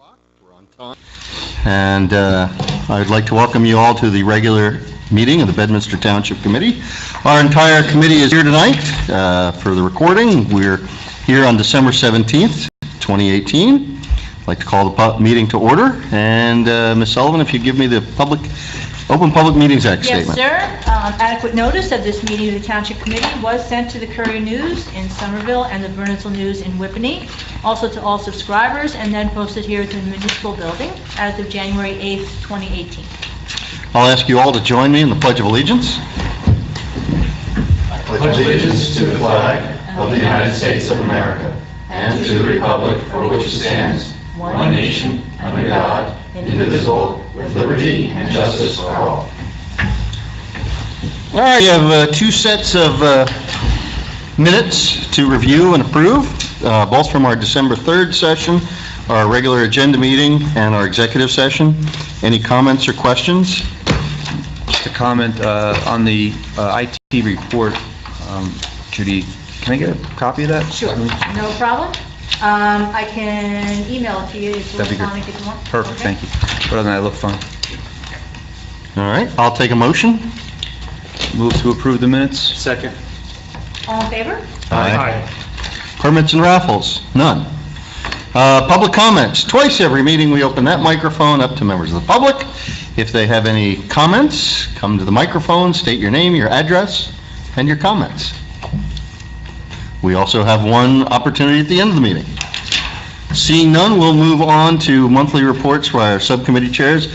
o'clock. We're on time. And I'd like to welcome you all to the regular meeting of the Bedminster Township Committee. Our entire committee is here tonight for the recording. We're here on December 17th, 2018. I'd like to call the meeting to order. And Ms. Sullivan, if you give me the Open Public Meetings Act statement. Yes, sir. Adequate notice of this meeting of the Township Committee was sent to the Courier News in Somerville and the Bernardsville News in Whippany, also to all subscribers, and then posted here at the Municipal Building as of January 8th, 2018. I'll ask you all to join me in the Pledge of Allegiance. I pledge allegiance to the flag of the United States of America and to the republic for which it stands, one nation, under God, indivisible, with liberty and justice for all. All right, we have two sets of minutes to review and approve, both from our December 3rd session, our regular agenda meeting, and our executive session. Any comments or questions? Just a comment on the IT report. Judy, can I get a copy of that? Sure, no problem. I can email it to you if you That'd be want great. if you want. Perfect, Okay. thank you. Other than that, I look fine. All right, I'll take a motion. Move to approve the minutes. Second. All in favor? Aye. Permits and raffles, none. Public comments, twice every meeting we open that microphone up to members of the public. If they have any comments, come to the microphone, state your name, your address, and your comments. We also have one opportunity at the end of the meeting. Seeing none, we'll move on to monthly reports for our subcommittee chairs,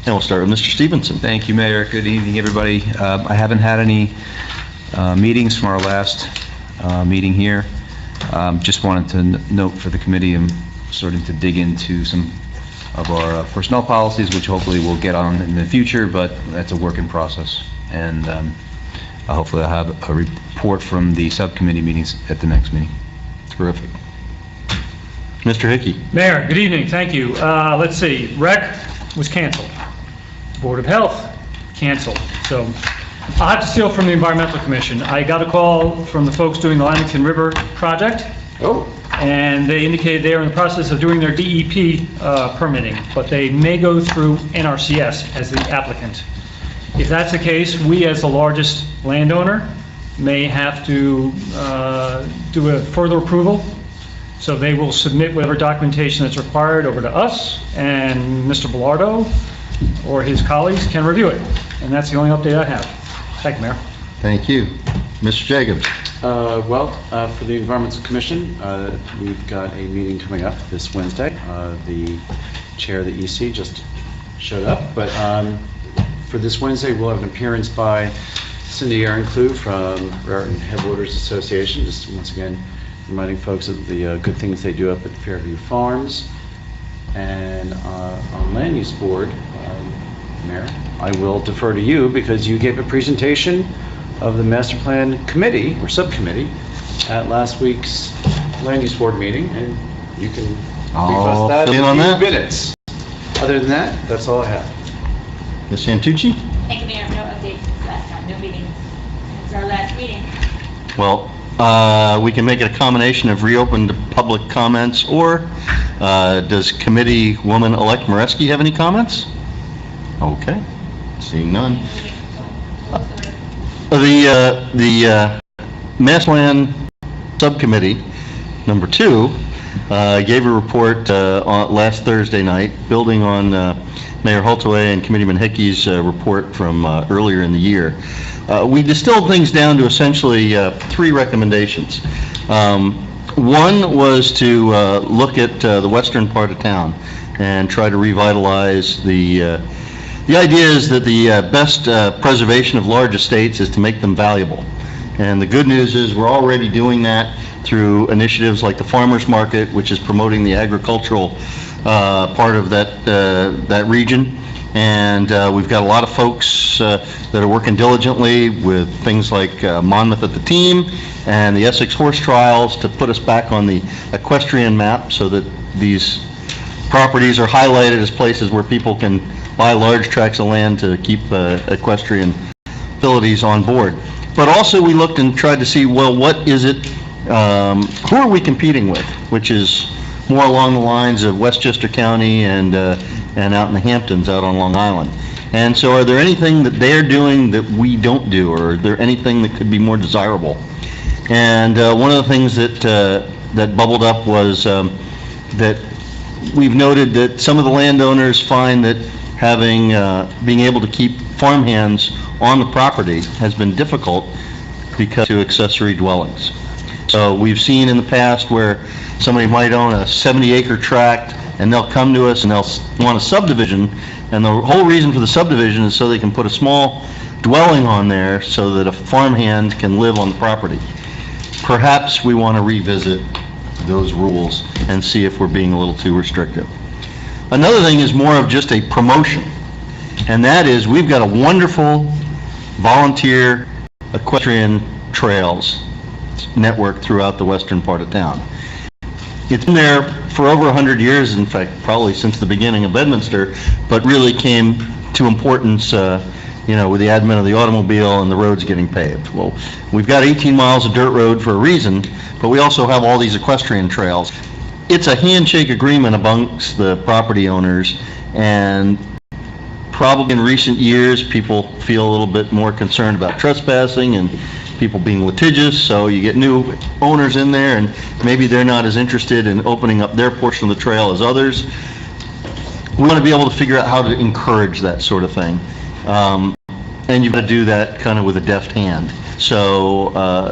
and we'll start with Mr. Stevenson. Thank you, Mayor. Good evening, everybody. I haven't had any meetings from our last meeting here. Just wanted to note for the committee, I'm starting to dig into some of our personnel policies, which hopefully we'll get on in the future, but that's a work in process. And hopefully I'll have a report from the subcommittee meetings at the next meeting. Terrific. Mr. Hickey. Mayor, good evening, thank you. Let's see, rec was canceled. Board of Health, canceled. So I'll have to steal from the Environmental Commission. I got a call from the folks doing the Lamington River project. Oh. And they indicated they are in the process of doing their DEP permitting, but they may go through NRCS as the applicant. If that's the case, we as the largest landowner may have to do a further approval. So they will submit whatever documentation that's required over to us, and Mr. Bellardo or his colleagues can review it. And that's the only update I have. Thank you, Mayor. Thank you. Mr. Jacobs. For the Environmental Commission, we've got a meeting coming up this Wednesday. The chair of the EC just showed up, but for this Wednesday, we'll have an appearance by Cindy Aaron-Clue from Raritan Headwaters Association, just once again reminding folks of the good things they do up at Fairview Farms. And on Land Use Board, Mayor, I will defer to you because you gave a presentation of the Master Plan Committee or Subcommittee at last week's Land Use Board meeting, and you can brief us that in a few minutes. Other than that, that's all I have. Ms. Santucci? Thank you, Mayor. No updates last time, no meetings. It's our last meeting. Well, we can make it a combination of reopened public comments, or does Committee Woman-elect Moreski have any comments? Okay, seeing none. The Master Plan Subcommittee, number 2, gave a report last Thursday night, building on Mayor Holtaway and Committeeman Hickey's report from earlier in the year. We distilled things down to essentially 3 recommendations. One was to look at the western part of town and try to revitalize the idea is that the best preservation of large estates is to make them valuable. And the good news is we're already doing that through initiatives like the Farmers Market, which is promoting the agricultural part of that region. And we've got a lot of folks that are working diligently with things like Monmouth at the Team and the Essex Horse Trials to put us back on the equestrian map so that these properties are highlighted as places where people can buy large tracts of land to keep equestrian facilities on board. But also we looked and tried to see, well, what is it, who are we competing with? Which is more along the lines of Westchester County and out in the Hamptons, out on Long Island. And so are there anything that they're doing that we don't do, or is there anything that could be more desirable? And one of the things that bubbled up was that we've noted that some of the landowners find that being able to keep farmhands on the property has been difficult because of accessory dwellings. So we've seen in the past where somebody might own a 70-acre tract, and they'll come to us and they'll want a subdivision, and the whole reason for the subdivision is so they can put a small dwelling on there so that a farmhand can live on the property. Perhaps we want to revisit those rules and see if we're being a little too restrictive. Another thing is more of just a promotion, and that is we've got a wonderful volunteer equestrian trails network throughout the western part of town. It's been there for over 100 years, in fact, probably since the beginning of Bedminster, but really came to importance, with the advent of the automobile and the roads getting paved. Well, we've got 18 miles of dirt road for a reason, but we also have all these equestrian trails. It's a handshake agreement amongst the property owners, and probably in recent years, people feel a little bit more concerned about trespassing and people being litigious, so you get new owners in there, and maybe they're not as interested in opening up their portion of the trail as others. We want to be able to figure out how to encourage that sort of thing. And you've got to do that kind of with a deft hand. So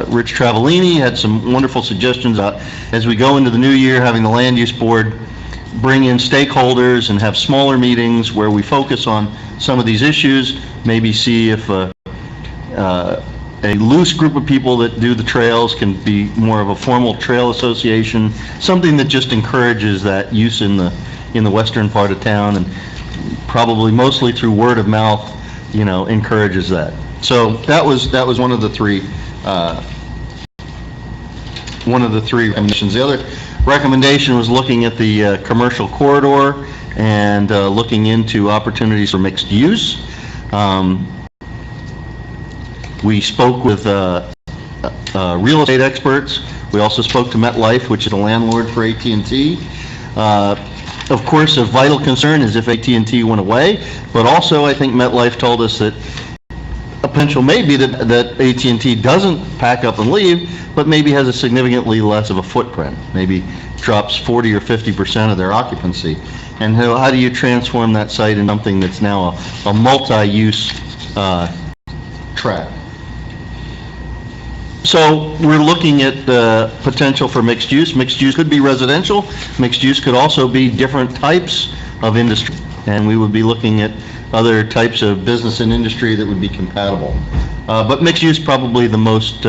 Rich Travellini had some wonderful suggestions about, as we go into the new year, having the land use board bring in stakeholders and have smaller meetings where we focus on some of these issues, maybe see if a loose group of people that do the trails can be more of a formal trail association, something that just encourages that use in the western part of town, and probably mostly through word of mouth, encourages that. So that was one of the three recommendations. The other recommendation was looking at the commercial corridor and looking into opportunities for mixed use. We spoke with real estate experts. We also spoke to MetLife, which is a landlord for AT&T. Of course, a vital concern is if AT&T went away, but also I think MetLife told us that a potential may be that AT&T doesn't pack up and leave, but maybe has a significantly less of a footprint, maybe drops 40 or 50% of their occupancy. And how do you transform that site into something that's now a multi-use tract? So we're looking at the potential for mixed use. Mixed use could be residential. Mixed use could also be different types of industry. And we would be looking at other types of business and industry that would be compatible. But mixed use probably the most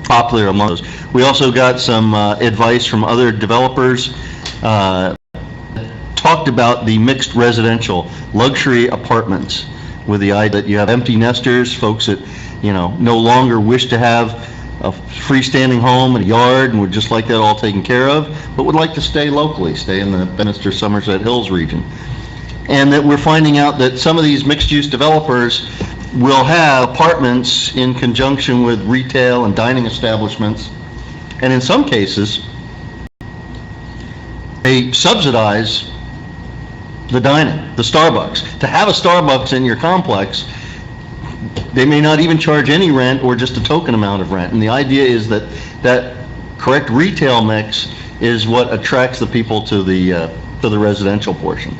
popular among those. We also got some advice from other developers talked about the mixed residential luxury apartments, with the idea that you have empty nesters, folks that no longer wish to have a freestanding home and a yard and would just like that all taken care of, but would like to stay locally, stay in the Bedminster Somerset Hills region. And that we're finding out that some of these mixed-use developers will have apartments in conjunction with retail and dining establishments, and in some cases, they subsidize the dining, the Starbucks. To have a Starbucks in your complex, they may not even charge any rent or just a token amount of rent. And the idea is that that correct retail mix is what attracts the people to the residential portion.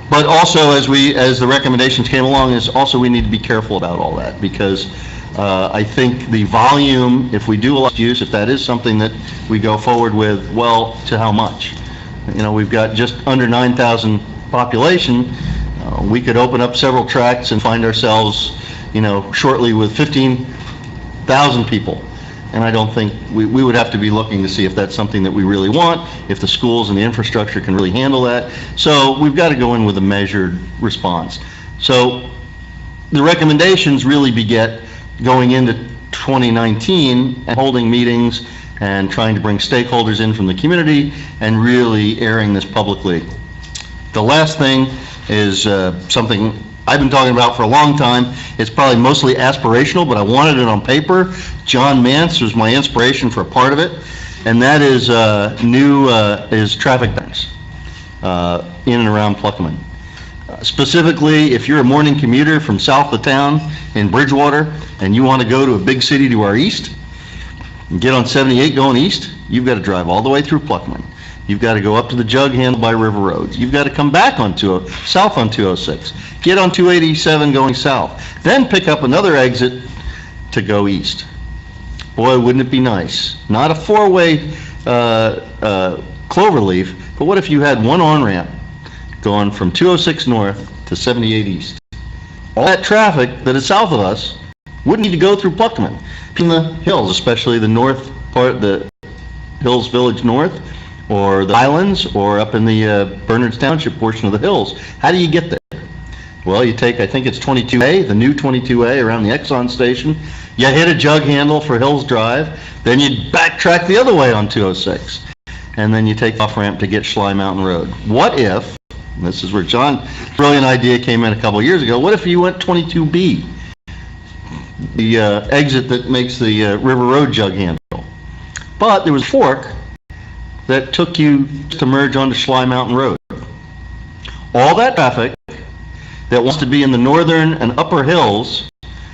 But also, as the recommendations came along, is also we need to be careful about all that, because I think the volume, if we do allow use, if that is something that we go forward with, well, to how much? We've got just under 9,000 population. We could open up several tracts and find ourselves, shortly with 15,000 people. And I don't think, we would have to be looking to see if that's something that we really want, if the schools and the infrastructure can really handle that. So we've got to go in with a measured response. So the recommendations really beget going into 2019 and holding meetings and trying to bring stakeholders in from the community and really airing this publicly. The last thing is something I've been talking about for a long time. It's probably mostly aspirational, but I wanted it on paper. John Mance was my inspiration for a part of it. and that is is traffic patterns in and around Pluckerman. Specifically, if you're a morning commuter from south of town in Bridgewater and you want to go to a big city to our east and get on 78 going east, you've got to drive all the way through Pluckerman. You've got to go up to the jug handle by River Road. You've got to come back on south on 206, get on 287 going south, then pick up another exit to go east. Boy, wouldn't it be nice? Not a four-way cloverleaf, but what if you had one on-ramp going from 206 north to 78 east? All that traffic that is south of us wouldn't need to go through Pluckerman. In the hills, especially the north part, the Hills Village North, or the Highlands, or up in the Bernards Township portion of the hills. How do you get there? Well, you take, I think it's 22A, the new 22A around the Exxon station. You hit a jug handle for Hills Drive, then you backtrack the other way on 206, and then you take off ramp to get Schley Mountain Road. What if, and this is where John's brilliant idea came in a couple of years ago, what if you went 22B, the exit that makes the River Road jug handle, but there was a fork that took you to merge onto Schley Mountain Road. All that traffic that wants to be in the northern and upper hills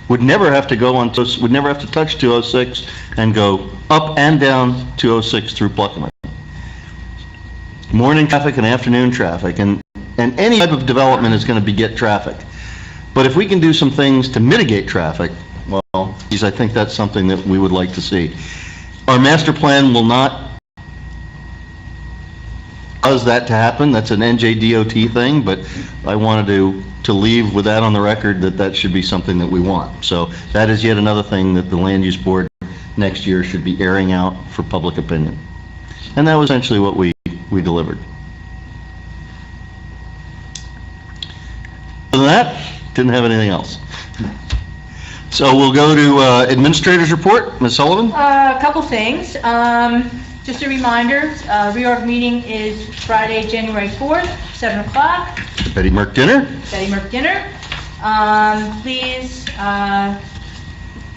would never have to go on, would never have to touch 206 and go up and down 206 through Pluckerman. Morning traffic and afternoon traffic, and any type of development is going to beget traffic. But if we can do some things to mitigate traffic, well, I think that's something that we would like to see. Our master plan will not cause that to happen. That's an NJDOT thing, but I wanted to leave with that on the record that that should be something that we want. So that is yet another thing that the Land Use Board next year should be airing out for public opinion. And that was essentially what we delivered. Other than that, didn't have anything else. So we'll go to Administrator's Report. Ms. Sullivan? A couple things. Just a reminder, reorg meeting is Friday, January 4th, 7 o'clock. Betty Merck dinner. Betty Merck dinner. Please,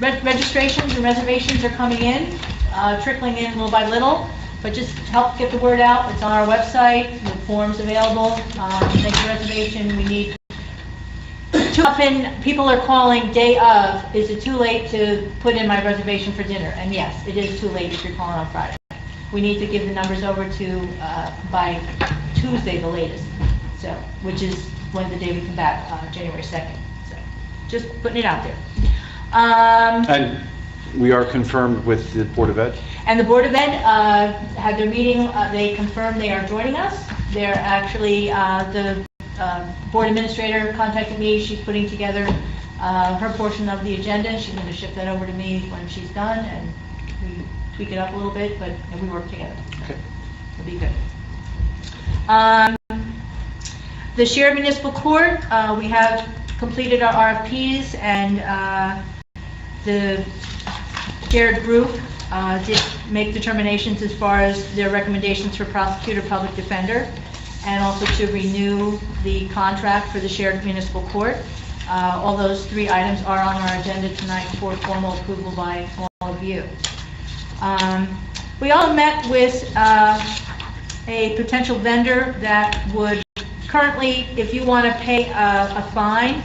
registrations and reservations are coming in, trickling in little by little, but just help get the word out. It's on our website, the forms available. Make a reservation. We need. Too often, people are calling day of, is it too late to put in my reservation for dinner? And yes, it is too late if you're calling on Friday. We need to give the numbers over to, by Tuesday the latest, so, which is when the day we come back, January 2nd. So, just putting it out there. And we are confirmed with the Board of Ed? And the Board of Ed had their meeting, they confirmed they are joining us. They're actually, the Board Administrator contacted me, she's putting together her portion of the agenda. She's going to ship that over to me when she's done, and we tweak it up a little bit, but we work together. Okay. It'll be good. The shared municipal court, we have completed our RFPs, and the shared group did make determinations as far as their recommendations for prosecutor, public defender, and also to renew the contract for the shared municipal court. All those three items are on our agenda tonight for formal approval by all of you. We all met with a potential vendor that would currently, if you want to pay a fine,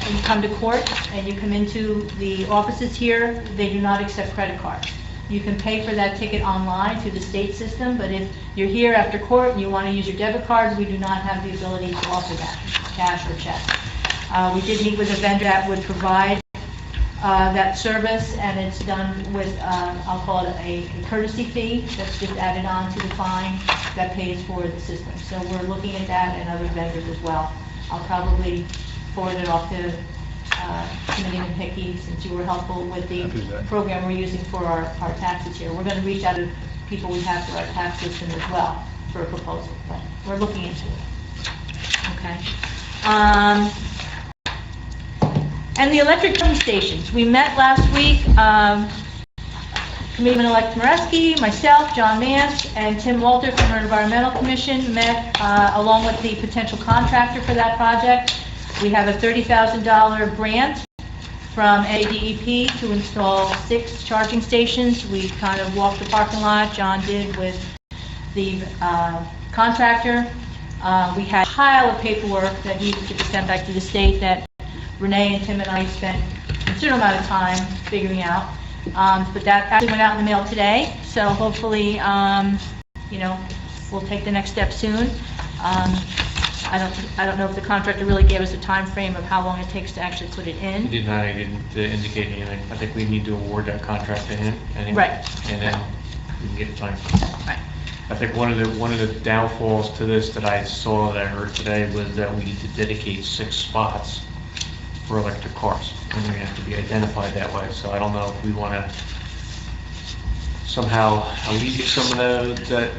and you come to court and you come into the offices here, they do not accept credit cards. You can pay for that ticket online through the state system, but if you're here after court and you want to use your debit card, we do not have the ability to offer that, cash or check. We did meet with a vendor that would provide that service, and it's done with, I'll call it a courtesy fee that's just added on to the fine that pays for the system. So we're looking at that and other vendors as well. I'll probably forward it off to Committeeman Hickey, since you were helpful with the program we're using for our taxes here. We're going to reach out to people we have for our tax system as well for a proposal, but we're looking into it. Okay. And the electric pumping stations. We met last week, Committeeman-elect Moreski, myself, John Mance, and Tim Walter from our Environmental Commission met along with the potential contractor for that project. We have a $30,000 grant from ADEP to install 6 charging stations. We kind of walked the parking lot, John did with the contractor. We had a pile of paperwork that needed to be sent back to the state that Renee and Tim and I spent a considerable amount of time figuring out. But that actually went out in the mail today, so hopefully, you know, we'll take the next step soon. I don't know if the contractor really gave us a time frame of how long it takes to actually put it He in. did not, he didn't indicate anything. I think we need to award that contract to him. Anyway, Right. And then we can get a time. Right. I think one of the downfalls to this that I saw, that I heard today, was that we need to dedicate 6 spots for electric cars. And they have to be identified that way. So I don't know if we want to somehow alleviate some of the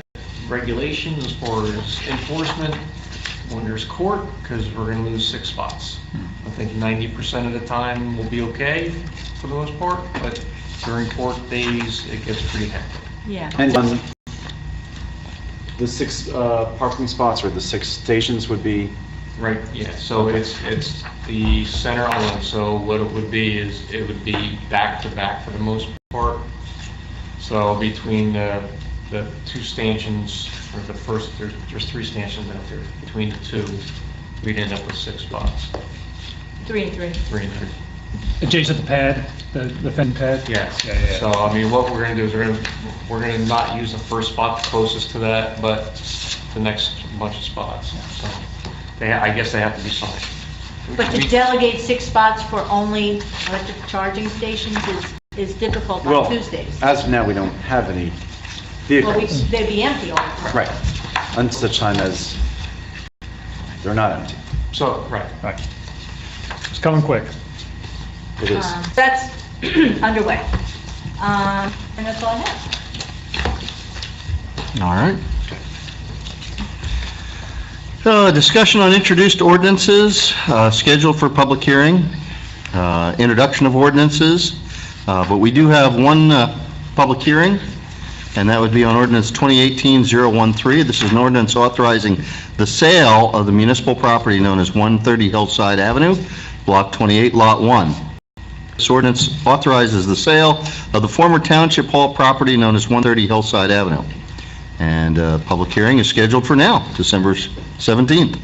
regulations as far as enforcement when there's court, because we're going to lose 6 spots. I think 90% of the time will be okay for the most part, but during court days, it gets pretty hectic. Yeah. And the 6 parking spots or the 6 stations would be, Right, yeah, so it's the center island, so what it would be is, it would be back to back for the most part. So between the 2 stanchions, or the first, there's 3 stanchions out there, between the 2, we'd end up with 6 spots, 3 and 3. 3 and 3. Adjacent to the pad, the Fenton pad? Yes. Yeah, yeah. So, I mean, what we're gonna do is we're gonna not use the first spot closest to that, but the next bunch of spots. So, I guess they have to be signed. But to delegate 6 spots for only electric charging stations is difficult well, on Tuesdays. as of now, we don't have any Well, vehicles. they'd be empty all the time. Right. Until such time as they're not empty. So, right. Right. It's coming quick. It is. That's underway. And that's all I have. All right. Discussion on introduced ordinances, scheduled for public hearing, introduction of ordinances, but we do have one public hearing, and that would be on ordinance 2018-013. This is an ordinance authorizing the sale of the municipal property known as 130 Hillside Avenue, Block 28, Lot 1. This ordinance authorizes the sale of the former Township Hall property known as 130 Hillside Avenue. And public hearing is scheduled for now, December 17th.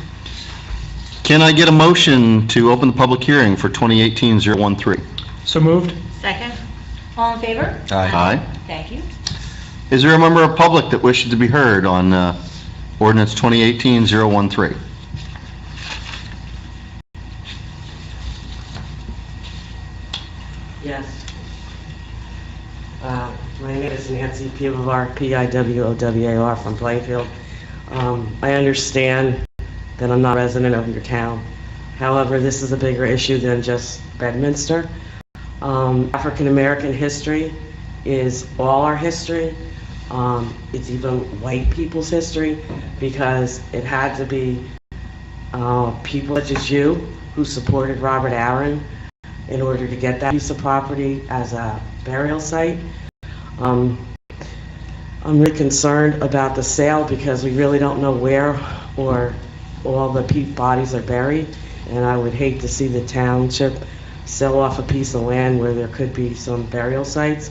Can I get a motion to open the public hearing for 2018-013? So moved? Second. All in favor? Aye. Thank you. Is there a member of public that wishes to be heard on ordinance 2018-013? Yes. My name is Nancy Pivovar, P-I-W-O-W-A-R, from Plainfield. I understand that I'm not a resident of your town. However, this is a bigger issue than just Bedminster. African-American history is all our history. It's even white people's history, because it had to be people such as you who supported Robert Allen in order to get that piece of property as a burial site. I'm really concerned about the sale, because we really don't know where or all the bodies are buried, and I would hate to see the township sell off a piece of land where there could be some burial sites.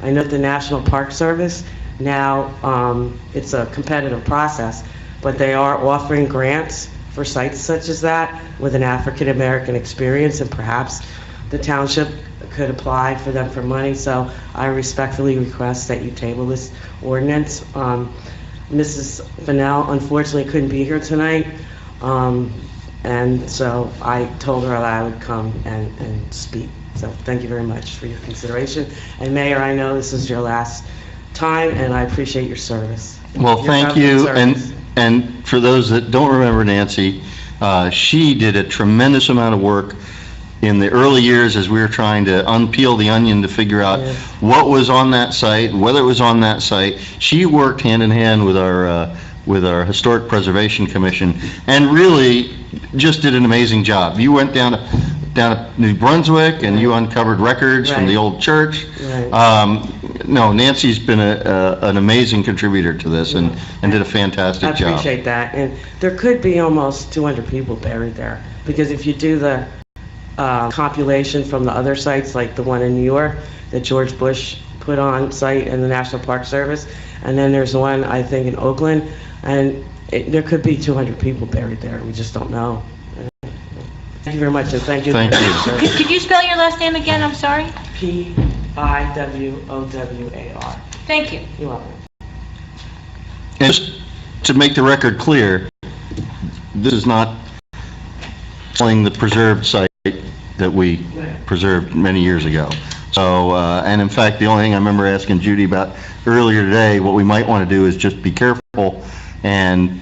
I know the National Park Service now, it's a competitive process, but they are offering grants for sites such as that with an African American experience, and perhaps the township could apply for them for money. So I respectfully request that you table this ordinance. Mrs. Fennell unfortunately couldn't be here tonight, and so I told her that I would come and speak. So thank you very much for your consideration. And Mayor, I know this is your last time, and I appreciate your service. Well, Your thank government you, service. and for those that don't remember Nancy, she did a tremendous amount of work in the early years as we were trying to unpeel the onion to figure out Yeah. what was on that site, whether it was on that site. She worked hand in hand with our Historic Preservation Commission, and really just did an amazing job. You went down to New Brunswick, and you uncovered records from the Right. old church. Right. No, Nancy's been an amazing contributor to this, and did a fantastic I job. appreciate that. And there could be almost 200 people buried there, because if you do the compilation from the other sites, like the one in New York that George Bush put on site in the National Park Service. And then there's one, I think, in Oakland, and there could be 200 people buried there. We just don't know. Thank you very much, and thank you. Thank you. Could you spell your last name again? I'm sorry. Piwowar. Thank you. You're welcome. And just to make the record clear, this is not selling the preserved site that we preserved many years ago. So, and in fact, the only thing I remember asking Judy about earlier today, what we might want to do is just be careful and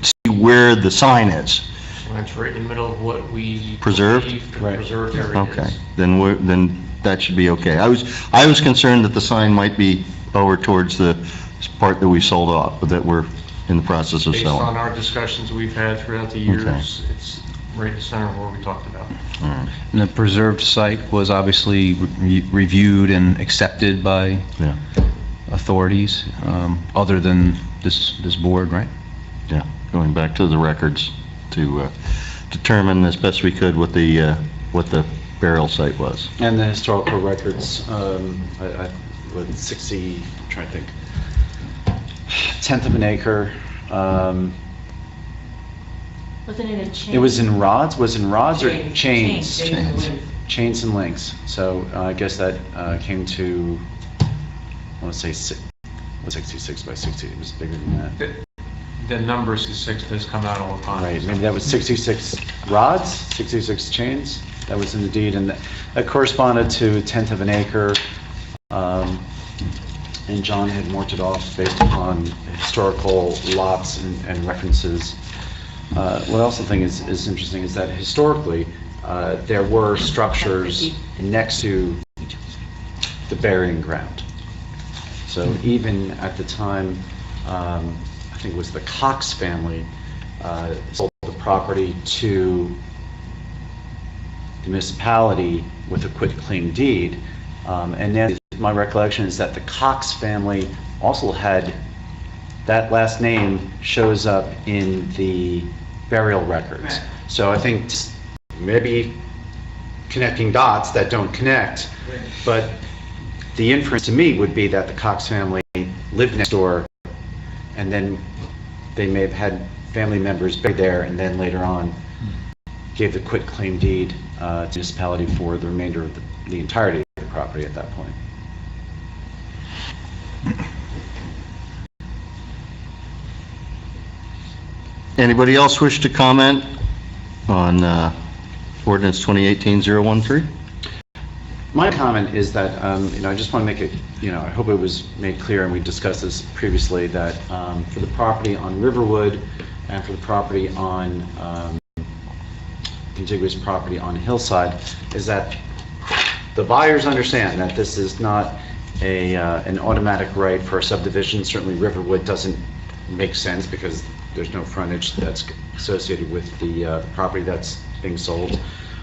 see where the sign is. That's right in the middle of what we Preserved? believe the Right. preserved area Okay, is. then that should be okay. I was concerned that the sign might be over towards the part that we sold off, but that we're in the process of Based on selling. our discussions we've had throughout the years, it's right in the center of what we talked about. And the preserved site was obviously reviewed and accepted by Yeah, authorities, other than this board, right? yeah, going back to the records to determine as best we could what the burial site was. And the historical records, with 60, I'm trying to think, 1/10 of an acre. Wasn't it a chain? It was in rods, or chains? Chains. Chains and links. So I guess that came to, I want to say 66 by 60, it was bigger than that. The number 66 does come out all the time. Right, maybe that was 66 rods, 66 chains, that was in the deed, and that corresponded to 1/10 of an acre. And John had marked it off based upon historical lots and references. What I also think is interesting is that historically, there were structures next to the burying ground. So even at the time, I think it was the Cox family, sold the property to the municipality with a quitclaim deed. And then my recollection is that the Cox family also had, that last name shows up in the burial records. So I think maybe connecting dots that don't connect, but the inference to me would be that the Cox family lived next door, and then they may have had family members buried there, and then later on gave the quitclaim deed to the municipality for the remainder of the entirety of the property at that point. Anybody else wish to comment on ordinance 2018-013? My comment is that, I just want to make it, I hope it was made clear, and we discussed this previously, that for the property on Riverwood and for the property on contiguous property on Hillside, is that the buyers understand that this is not an automatic right for a subdivision. Certainly Riverwood doesn't make sense because there's no frontage that's associated with the property that's being sold.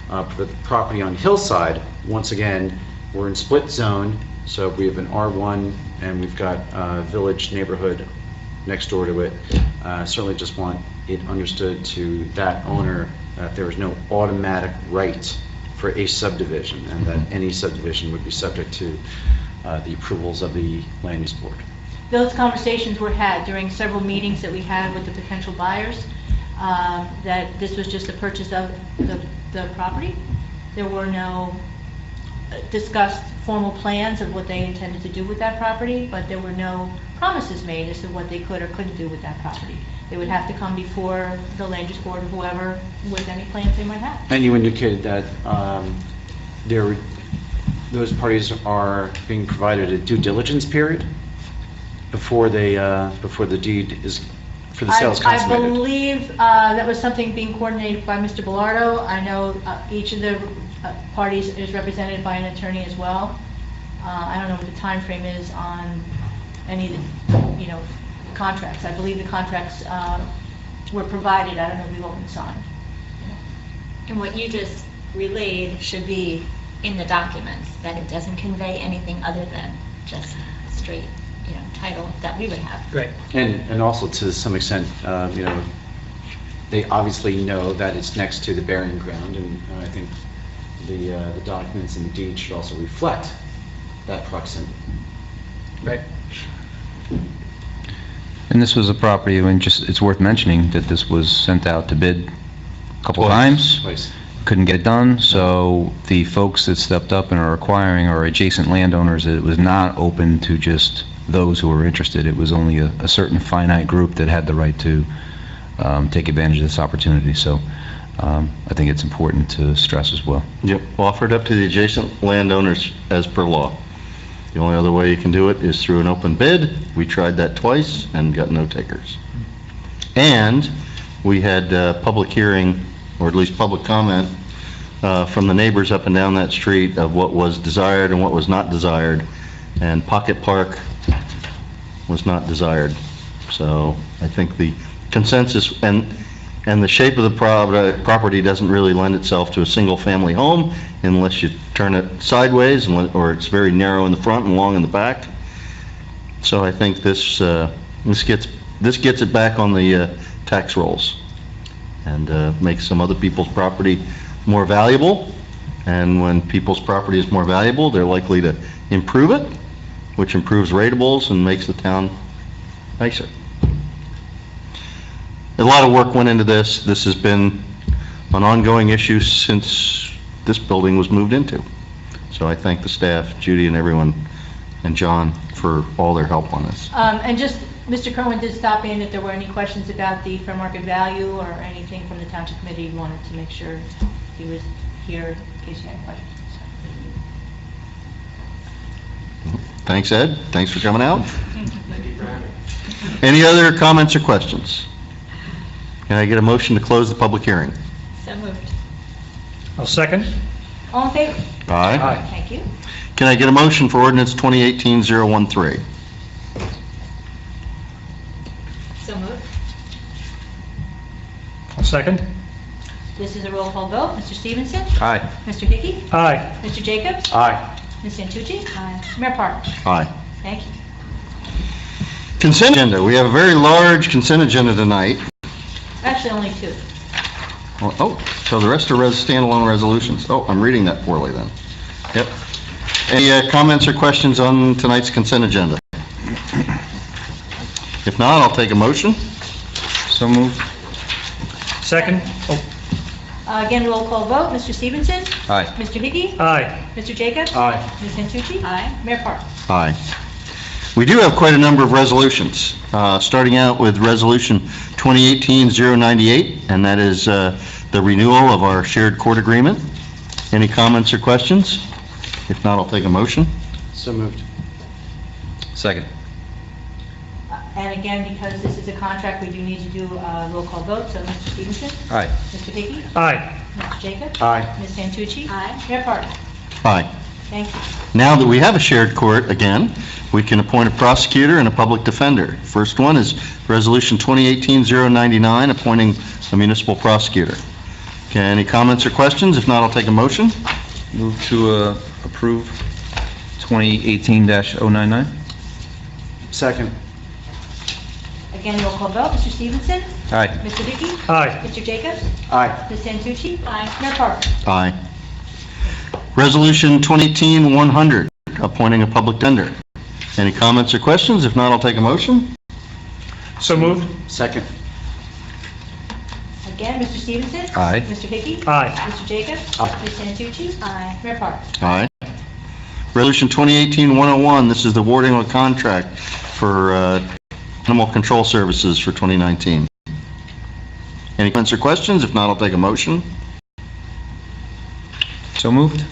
For the property on Hillside, once again, we're in split zone, so we have an R1 and we've got a village neighborhood next door to it. Certainly just want it understood to that owner that there is no automatic right for a subdivision, and that any subdivision would be subject to the approvals of the land use board. Those conversations were had during several meetings that we had with the potential buyers, that this was just a purchase of the property. There were no discussed formal plans of what they intended to do with that property, but there were no promises made as to what they could or couldn't do with that property. They would have to come before the land use board or whoever with any plans they might have. And you indicated that those parties are being provided a due diligence period before the deed is, for the sale is consummated. I believe that was something being coordinated by Mr. Bellardo. I know each of the parties is represented by an attorney as well. I don't know what the time frame is on any of the, contracts. I believe the contracts were provided. I don't know if we've all been signed. And what you just relayed should be in the documents, that it doesn't convey anything other than just straight, title that we would have. Great. And also to some extent, they obviously know that it's next to the burying ground, and I think the documents and the deed should also reflect that proximity. Right. And this was a property, I mean, just, it's worth mentioning that this was sent out to bid a couple Twice. times. Twice. Couldn't get it done, so the folks that stepped up and are acquiring are adjacent landowners. It was not open to just those who were interested. It was only a certain finite group that had the right to take advantage of this opportunity. So I think it's important to stress as well. Yep, offered up to the adjacent landowners as per law. The only other way you can do it is through an open bid. We tried that twice and got no takers. And we had public hearing, or at least public comment, from the neighbors up and down that street of what was desired and what was not desired, and Pocket Park was not desired. So I think the consensus, and the shape of the property doesn't really lend itself to a single-family home unless you turn it sideways, or it's very narrow in the front and long in the back. So I think this gets it back on the tax rolls, and makes some other people's property more valuable. And when people's property is more valuable, they're likely to improve it, which improves ratables and makes the town nicer. A lot of work went into this. This has been an ongoing issue since this building was moved into. So I thank the staff, Judy and everyone, and John, for all their help on this. And just, Mr. Kerwin did stop in if there were any questions about the fair market value or anything from the Township Committee. He wanted to make sure he was here in case you had questions. Thanks, Ed. Thanks for coming out. Any other comments or questions? Can I get a motion to close the public hearing? So moved. I'll second. All in favor? Aye. Thank you. Can I get a motion for ordinance 2018-013? So moved. I'll second. This is a roll call vote. Mr. Stevenson? Aye. Mr. Hickey? Aye. Mr. Jacobs? Aye. Ms. Santucci? Aye. Mayor Parker? Aye. Thank you. Consent agenda. We have a very large consent agenda tonight. Actually, only two. Oh, so the rest are standalone resolutions. Oh, I'm reading that poorly then. Yep. Any comments or questions on tonight's consent agenda? If not, I'll take a motion. So moved. Second. Oh, Again, roll call vote. Mr. Stevenson? Aye. Mr. Hickey? aye. Mr. Jacobs? Aye. Ms. Santucci? Aye. Mayor Parker? Aye. We do have quite a number of resolutions, starting out with Resolution 2018-098, and that is the renewal of our shared court agreement. Any comments or questions? If not, I'll take a motion. So moved. Second. And again, because this is a contract, we do need to do a roll call vote. So Mr. Stevenson? Aye. Mr. Hickey? Aye. Mr. Jacobs? Aye. Ms. Santucci? Aye. Mayor Parker? Aye. Thank you. Now that we have a shared court again, we can appoint a prosecutor and a public defender. First one is Resolution 2018-099, appointing a municipal prosecutor. Okay, any comments or questions? If not, I'll take a motion. Move to approve 2018-099. Second. Again, roll call vote. Mr. Stevenson? Aye. Mr. Hickey? Aye. Mr. Jacobs? Aye. Ms. Santucci? Aye. Mayor Parker? Aye. Resolution 2018-100, appointing a public defender. Any comments or questions? If not, I'll take a motion. So moved. Second. Again, Mr. Stevenson? Aye. Mr. Hickey? Aye. Mr. Jacobs? Aye. Ms. Santucci? Aye. Mayor Parker? Aye. Resolution 2018-101, this is the awarding of a contract for animal control services for 2019. Any comments or questions? If not, I'll take a motion. So moved.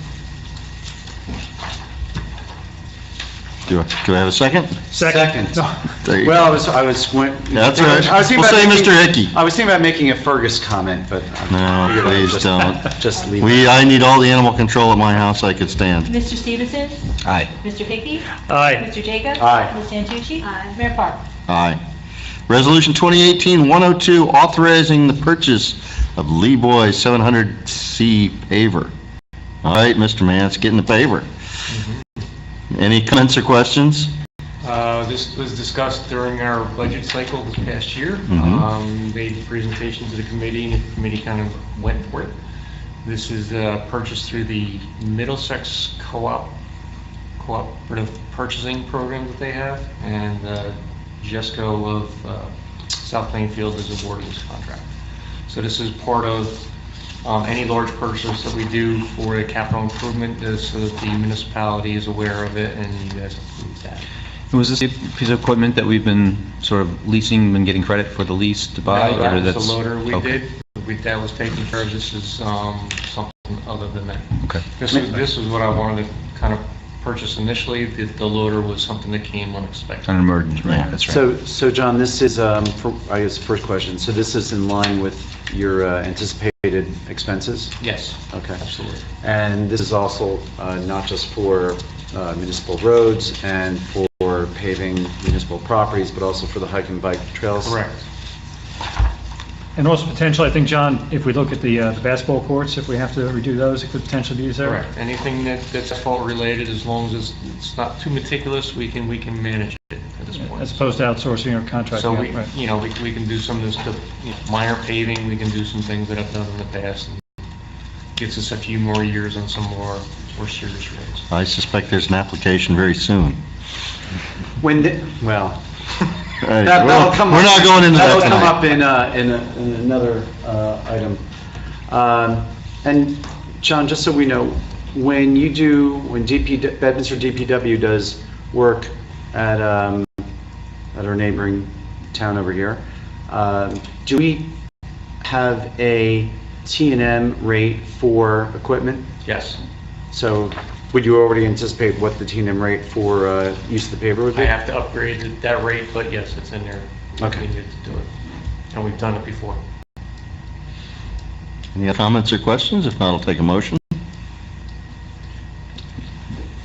Do I have a second? Second. No. There you Well, go. I was. That's all right. I was thinking We'll about say making- Mr. Hickey. I was thinking about making a Fergus comment, but. No, figured I would please just- don't. Just leave it. I need all the animal control at my house I could stand. Mr. Stevenson? Aye. Mr. Hickey? Aye. Mr. Jacobs? Aye. Ms. Santucci? Aye. Mayor Parker? Aye. Resolution 2018-102, authorizing the purchase of Lee Boy 700C paver. All right, Mr. Mance, getting the paver. Any comments or questions? This was discussed during our budget cycle this past year. Mhm. Made the presentation to the committee, and the committee kind of went for it. This is purchased through the Middlesex cooperative purchasing program that they have, and Jesco of South Plainfield is awarding this contract. So this is part of any large purchase that we do for a capital improvement, so that the municipality is aware of it and you guys approve that. And was this a piece of equipment that we've been sort of leasing and getting credit for the lease to buy? No, or that was that's- the loader we okay. did. That was taken care of. This is something other than that. Okay. This is what I wanted to kind of purchase initially. The loader was something that came unexpected. An emergency, right, that's right. So John, this is, I guess, first question. So this is in line with your anticipated expenses? Yes. Okay. Absolutely. And this is also not just for municipal roads and for paving municipal properties, but also for the hike and bike trails? Correct. And also potentially, I think, John, if we look at the basketball courts, if we have to redo those, it could potentially be used there. Correct. Anything that's asphalt related, as long as it's not too meticulous, we can manage it at this point. As opposed to outsourcing or contracting. So out, right. we can do some of this, minor paving, we can do some things that I've done in the past. And gets us a few more years on some more serious roads. I suspect there's an application very soon. Well, Hey, that'll come up. We're not going into that That'll come tonight. up in another item. And John, just so we know, when Bedminster DPW does work at our neighboring town over here, do we have a T&M rate for equipment? Yes. So would you already anticipate what the T&M rate for use of the paver would be? I have to upgrade that rate, but yes, it's in there. Okay. We need to do it. And we've done it before. Any other comments or questions? If not, I'll take a motion.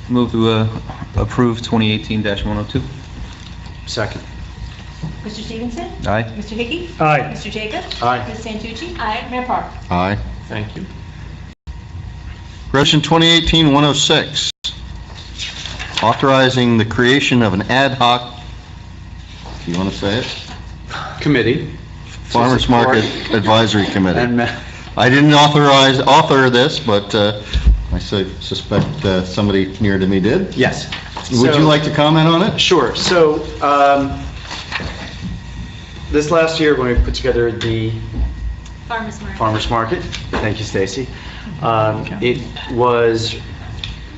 Move to approve 2018-102. Second. Mr. Stevenson? Aye. Mr. Hickey? Aye. Mr. Jacobs? Aye. Ms. Santucci? Aye. Mayor Parker? Aye. Thank you. Resolution 2018-106, authorizing the creation of an ad hoc, do you want to say it? Committee. Farmers Market Advisory Committee. And I didn't author this, but I suspect somebody near to me did. yes. Would you like to comment on it? Sure. So this last year, when we put together the Farmers Market. farmers market, thank you, Stacy.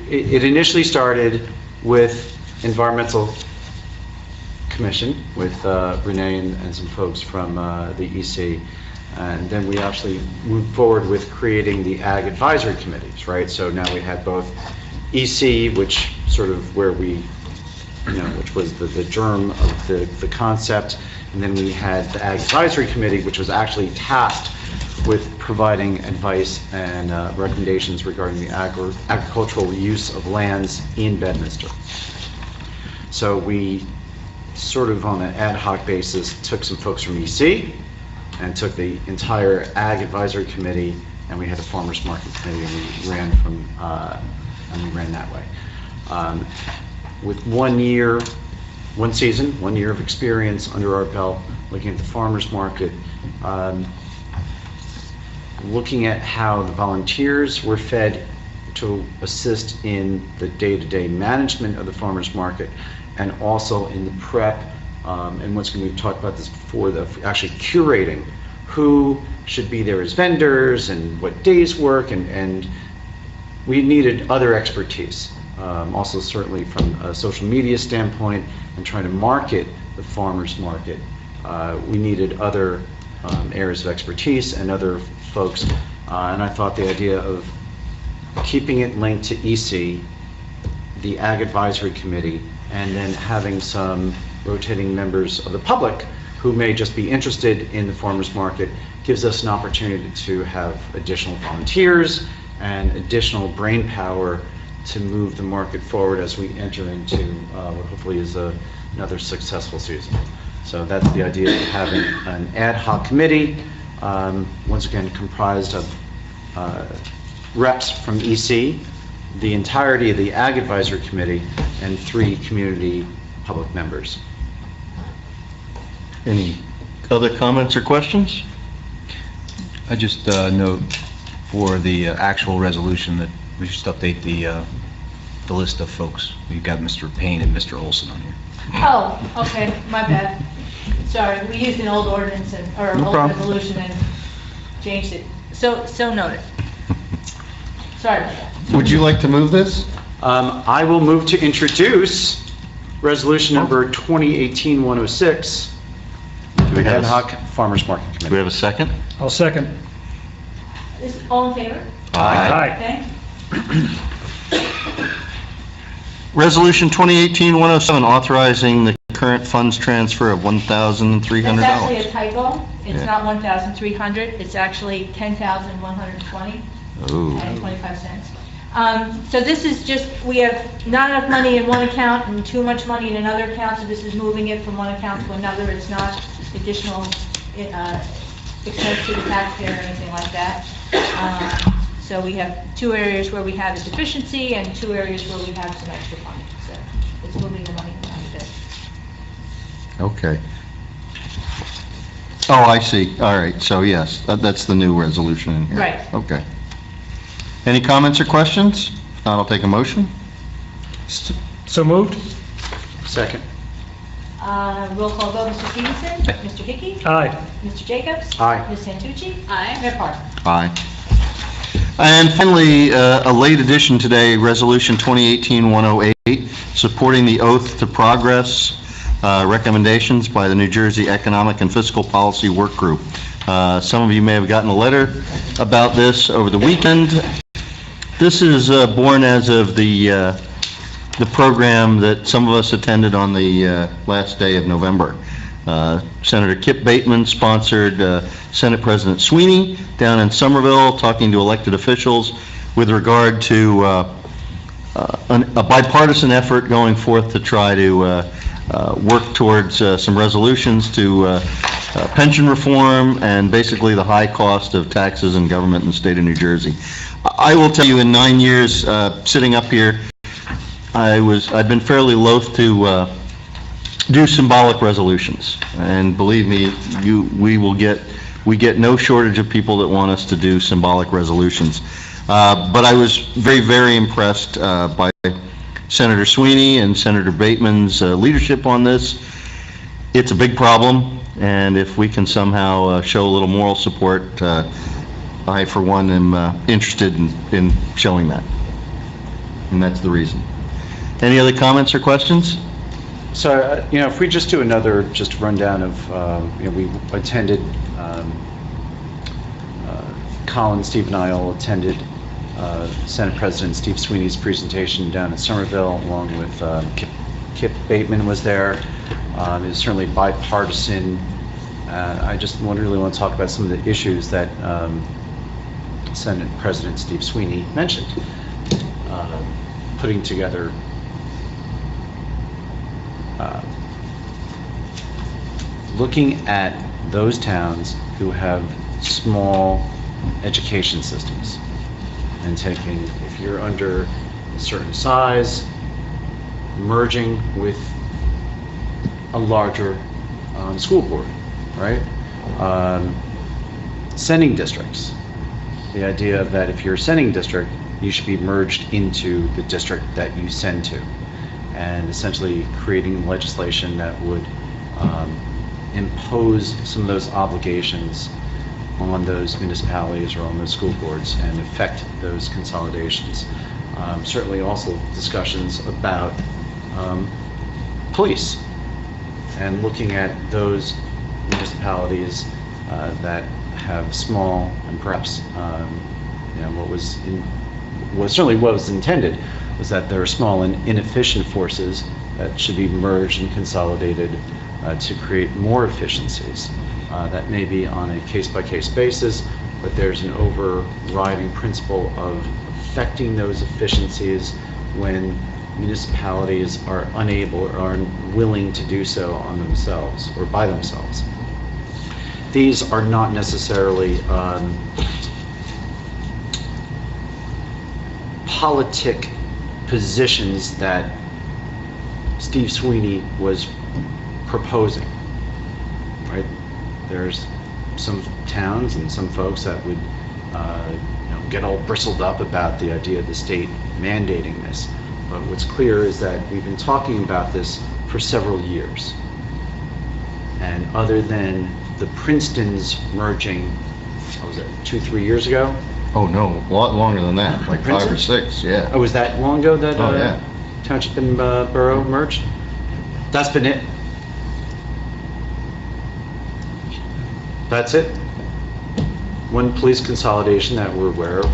It initially started with Environmental Commission with Renee and some folks from the EC. And then we actually moved forward with creating the Ag Advisory Committees, right? So now we had both EC, which sort of where we, which was the germ of the concept. And then we had the Ag Advisory Committee, which was actually tasked with providing advice and recommendations regarding the agricultural use of lands in Bedminster. So we sort of on an ad hoc basis took some folks from EC and took the entire Ag Advisory Committee, and we had a Farmers Market Committee, and we ran that way. With 1 year of experience under our belt, looking at the farmers market, looking at how the volunteers were fed to assist in the day-to-day management of the farmers market, and also in the prep, and once again, we've talked about this before, actually curating who should be there as vendors and what days work, and we needed other expertise. Also certainly from a social media standpoint and trying to market the farmers market, we needed other areas of expertise and other folks. And I thought the idea of keeping it linked to EC, the Ag Advisory Committee, and then having some rotating members of the public who may just be interested in the farmers market gives us an opportunity to have additional volunteers and additional brain power to move the market forward as we enter into what hopefully is another successful season. So that's the idea of having an ad hoc committee, once again comprised of reps from EC, the entirety of the Ag Advisory Committee, and 3 community public members. Any other comments or questions? I just note for the actual resolution, that we just update the list of folks. We've got Mr. Payne and Mr. Olson on here. Oh, okay, my bad. Sorry, we used an old ordinance or No old problem. resolution and changed it. So noted. Sorry about that. Would you like to move this? I will move to introduce resolution number 2018-106, Do we have ad a- hoc farmers market Do we committee. have a second? I'll second. Is all in favor? Aye. Okay. Resolution 2018-107, authorizing the current funds transfer of $1,300. That's actually a typo. It's Yeah. not 1,300, it's actually 10,120 Ooh. and 25 cents. So this is just, we have not enough money in one account and too much money in another account, so this is moving it from one account to another. It's not additional expense to the taxpayer or anything like that. So we have two areas where we have a deficiency and two areas where we have some extra money. So it's moving the money around a bit. Okay. Oh, I see. All right, so yes, that's the new resolution in here. Right. Okay. Any comments or questions? If not, I'll take a motion. So moved? Second. Roll call vote, Mr. Stevenson? Mr. Hickey? Aye. Mr. Jacobs? Aye. Ms. Santucci? Aye. Mayor Park? Aye. And finally, a late addition today, Resolution 2018-108, supporting the Oath to Progress recommendations by the New Jersey Economic and Fiscal Policy Work Group. Some of you may have gotten a letter about this over the weekend. This is born as of the program that some of us attended on the last day of November. Senator Kip Bateman sponsored Senate President Sweeney down in Somerville, talking to elected officials with regard to a bipartisan effort going forth to try to work towards some resolutions to pension reform and basically the high cost of taxes and government in the state of New Jersey. I will tell you, in 9 years sitting up here, I've been fairly loath to do symbolic resolutions, and believe me, we get no shortage of people that want us to do symbolic resolutions. But I was very, very impressed by Senator Sweeney and Senator Bateman's leadership on this. It's a big problem, and if we can somehow show a little moral support, I, for one, am interested in showing that. And that's the reason. Any other comments or questions? So, if we just do another just rundown of, we attended, Colin, Steve, and I all attended Senate President Steve Sweeney's presentation down in Somerville, along with Kip Bateman was there. It was certainly bipartisan. I just really want to talk about some of the issues that Senate President Steve Sweeney mentioned, putting together looking at those towns who have small education systems and taking, if you're under a certain size, merging with a larger school board, right? Sending districts. The idea that if you're a sending district, you should be merged into the district that you send to, and essentially creating legislation that would impose some of those obligations on those municipalities or on those school boards and affect those consolidations. Certainly also discussions about police and looking at those municipalities that have small and perhaps what was intended was that there are small and inefficient forces that should be merged and consolidated to create more efficiencies. That may be on a case-by-case basis, but there's an overriding principle of affecting those efficiencies when municipalities are unable or aren't willing to do so on themselves or by themselves. These are not necessarily politic positions that Steve Sweeney was proposing, right? There's some towns and some folks that would get all bristled up about the idea of the state mandating this. But what's clear is that we've been talking about this for several years. And other than the Princeton's merging, what was it, 2-3 years ago? Oh, no, a lot longer than that, like 5 or 6, yeah. Oh, was that long ago that Oh, yeah. Township and Borough merged? That's been it? That's it? One police consolidation that we're aware of,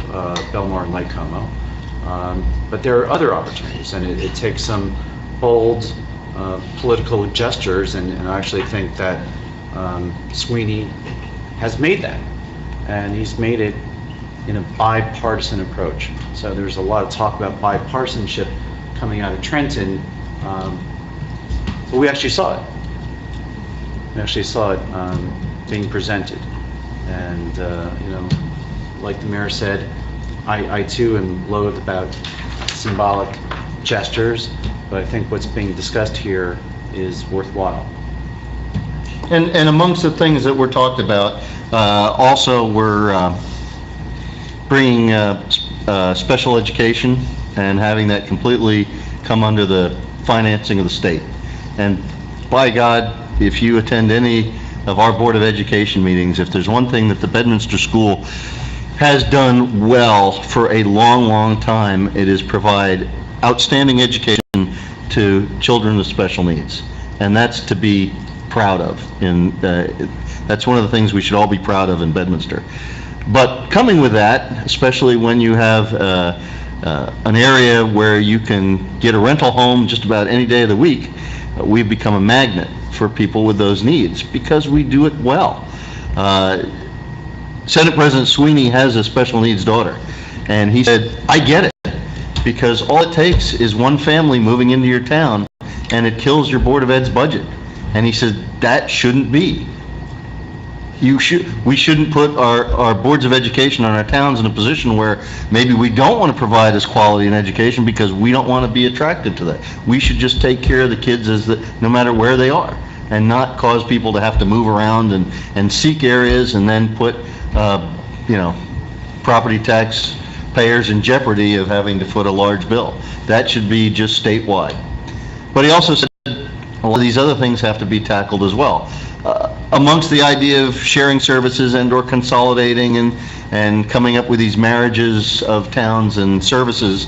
Belmar and Lake Como. But there are other opportunities, and it takes some bold political gestures, and I actually think that Sweeney has made that, and he's made it in a bipartisan approach. So there's a lot of talk about bipartisanship coming out of Trenton, but we actually saw it. We actually saw it being presented, and like the mayor said, I too am loath about symbolic gestures, but I think what's being discussed here is worthwhile. And amongst the things that were talked about, also we're bringing special education and having that completely come under the financing of the state. And by God, if you attend any of our Board of Education meetings, if there's one thing that the Bedminster School has done well for a long, long time, it is provide outstanding education to children with special needs. And that's to be proud of. That's one of the things we should all be proud of in Bedminster. But coming with that, especially when you have an area where you can get a rental home just about any day of the week, we've become a magnet for people with those needs because we do it well. Senate President Sweeney has a special needs daughter, and he said, I get it, because all it takes is one family moving into your town and it kills your Board of Ed's budget. And he said, that shouldn't be. We shouldn't put our boards of education on our towns in a position where maybe we don't want to provide as quality an education because we don't want to be attracted to that. We should just take care of the kids no matter where they are, and not cause people to have to move around and seek areas and then put property tax payers in jeopardy of having to foot a large bill. That should be just statewide. But he also said a lot of these other things have to be tackled as well. Amongst the idea of sharing services and or consolidating and coming up with these marriages of towns and services,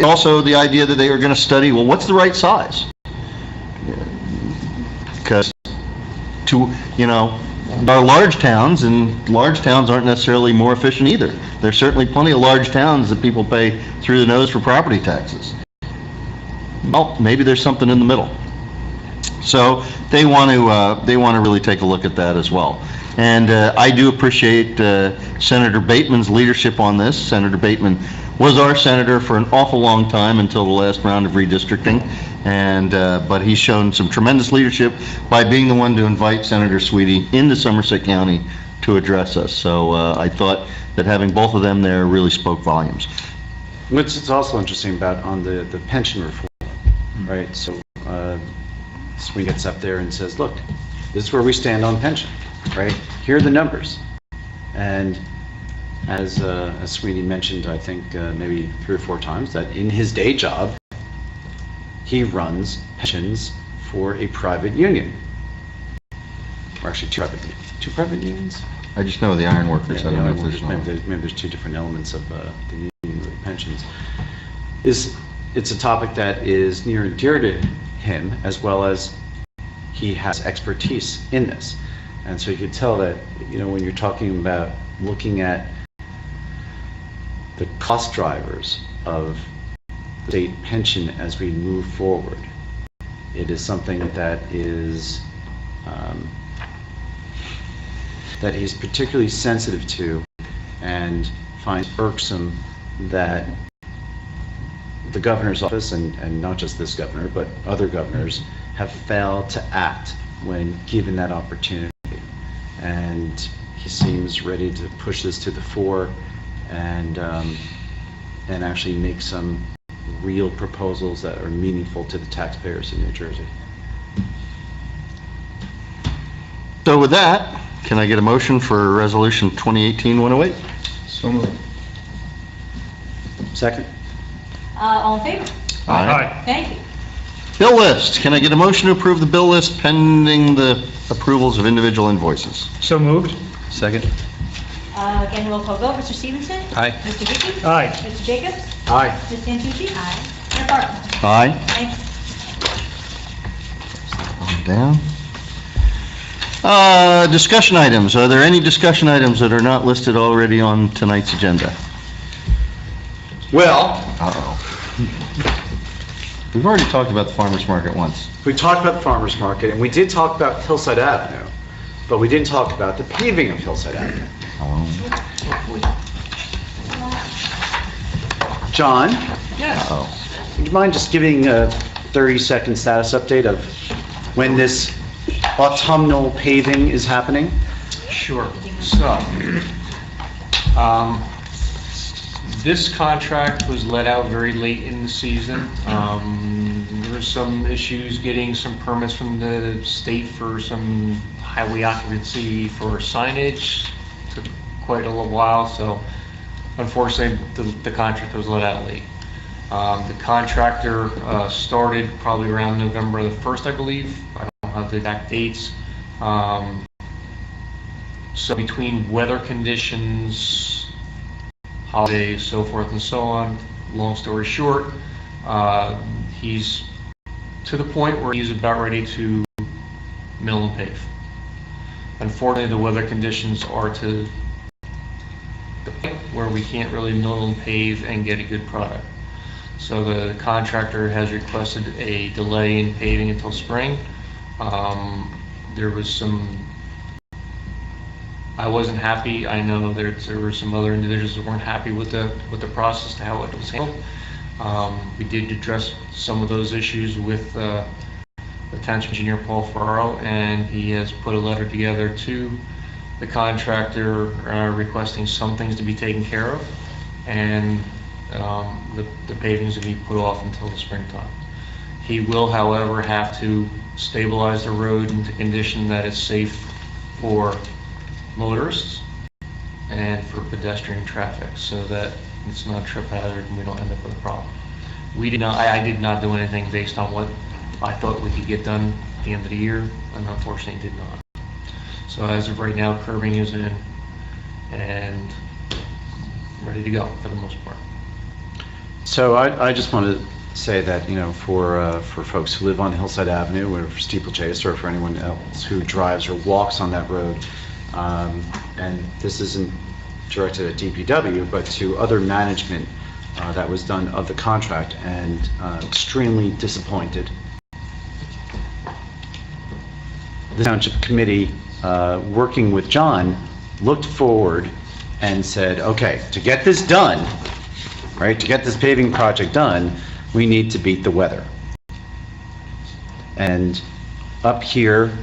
also the idea that they are going to study, well, what's the right size? Because our large towns, and large towns aren't necessarily more efficient either. There's certainly plenty of large towns that people pay through the nose for property taxes. Well, maybe there's something in the middle. So they want to really take a look at that as well. And I do appreciate Senator Bateman's leadership on this. Senator Bateman was our senator for an awful long time until the last round of redistricting, and but he's shown some tremendous leadership by being the one to invite Senator Sweeney into Somerset County to address us. So I thought that having both of them there really spoke volumes. What's also interesting about on the pension reform, right? So Sweeney gets up there and says, look, this is where we stand on pension, right? Here are the numbers. And as Sweeney mentioned, I think maybe 3 or 4 times, that in his day job, he runs pensions for a private union. Or actually two private unions? I just know the ironworkers. Yeah, I don't know if there's maybe there's 2 different elements of the union with pensions. It's a topic that is near and dear to him, as well as he has expertise in this. And so you could tell that, when you're talking about looking at the cost drivers of the state pension as we move forward, it is something that is that he's particularly sensitive to, and finds irksome that the governor's office, and not just this governor, but other governors, have failed to act when given that opportunity. And he seems ready to push this to the fore and actually make some real proposals that are meaningful to the taxpayers in New Jersey. So with that, can I get a motion for Resolution 2018-108? So moved. Second? All in favor? Aye. Thank you. Bill list, can I get a motion to approve the bill list pending the approvals of individual invoices? So moved. Second? Again, roll call vote. Mr. Stevenson? Aye. Mr. Dickey? Aye. Mr. Jacobs? Aye. Ms. Santucci? Aye. Mayor Barton? Aye. Thank you. On down. Discussion items, are there any discussion items that are not listed already on tonight's agenda? Well, Uh-oh. We've already talked about the farmer's market once. we talked about the farmer's market, and we did talk about Hillside Avenue, but we didn't talk about the paving of Hillside Avenue. John, Uh-oh. would you mind just giving a 30-second status update of when this autumnal paving is happening? Sure. So, this contract was let out very late in the season. There were some issues getting some permits from the state for some highway occupancy for signage. Took quite a little while, so unfortunately, the contract was let out late. The contractor started probably around November the 1st, I believe. I don't have the exact dates. So between weather conditions, holidays, so forth and so on, long story short, he's to the point where he's about ready to mill and pave. Unfortunately, the weather conditions are to the point where we can't really mill and pave and get a good product. So the contractor has requested a delay in paving until spring. There was some, I wasn't happy. I know there were some other individuals that weren't happy with the process, how it was handled. We did address some of those issues with the Township Engineer Paul Ferraro, and he has put a letter together to the contractor requesting some things to be taken care of, and the pavings to be put off until the springtime. He will, however, have to stabilize the road into condition that is safe for motorists and for pedestrian traffic, so that it's not a trip hazard and we don't end up with a problem. I did not do anything based on what I thought we could get done at the end of the year, and unfortunately did not. So as of right now, curbing is in and ready to go for the most part. So I just want to say that, you know, for folks who live on Hillside Avenue, or for Steeplechase, or for anyone else who drives or walks on that road, and this isn't directed at DPW, but to other management that was done of the contract, and extremely disappointed. The Township Committee, working with John, looked forward and said, okay, to get this done, right, to get this paving project done, we need to beat the weather. And up here,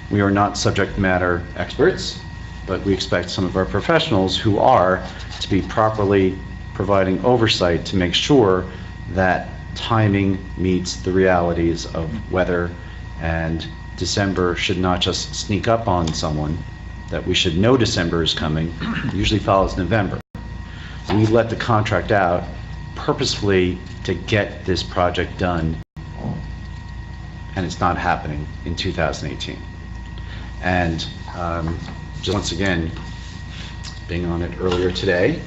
we are not subject matter experts, but we expect some of our professionals who are to be properly providing oversight to make sure that timing meets the realities of weather, and December should not just sneak up on someone, that we should know December is coming, usually follows November. We let the contract out purposefully to get this project done, and it's not happening in 2018. And just once again, being on it earlier today,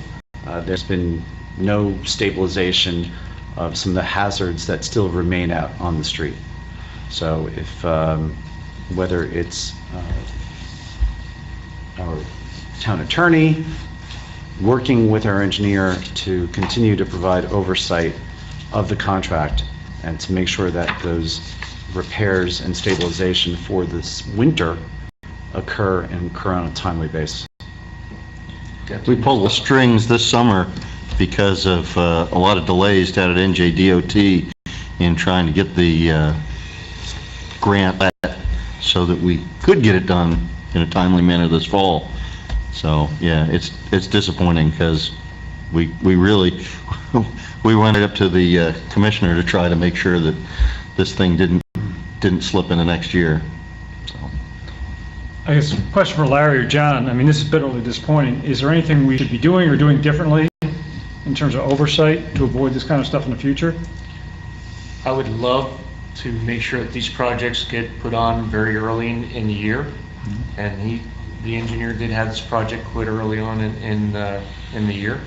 there's been no stabilization of some of the hazards that still remain out on the street. So if, whether it's our town attorney working with our engineer to continue to provide oversight of the contract and to make sure that those repairs and stabilization for this winter occur and occur on a timely basis. We pulled the strings this summer because of a lot of delays down at NJDOT in trying to get the grant so that we could get it done in a timely manner this fall. So, yeah, it's disappointing because we really, we went up to the commissioner to try to make sure that this thing didn't slip into next year. So, I guess, question for Larry or John, I mean, this is bitterly disappointing. Is there anything we should be doing or doing differently in terms of oversight to avoid this kind of stuff in the future? I would love to make sure that these projects get put on very early in the year. And the engineer did have this project quite early on in the year.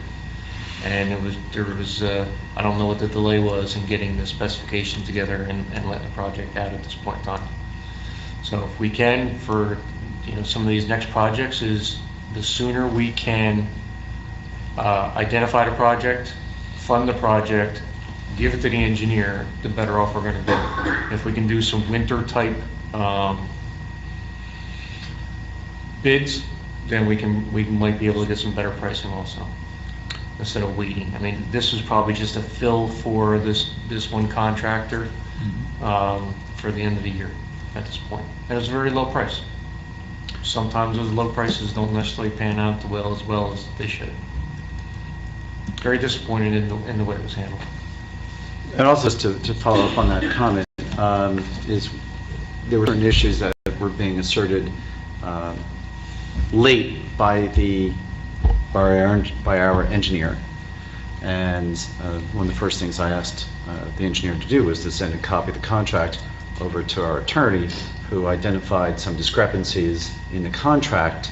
And there was, I don't know what the delay was in getting the specification together and letting the project out at this point in time. So if we can, for, some of these next projects, is the sooner we can identify the project, fund the project, give it to the engineer, the better off we're going to be. If we can do some winter type bids, then we might be able to get some better pricing also, instead of waiting. I mean, this is probably just a fill for this one contractor for the end of the year at this point. And it's a very low price. Sometimes those low prices don't necessarily pan out as well as they should. Very disappointed in the way it was handled. And also, just to follow up on that comment, is there were certain issues that were being asserted late by our engineer. And one of the first things I asked the engineer to do was to send a copy of the contract over to our attorney, who identified some discrepancies in the contract.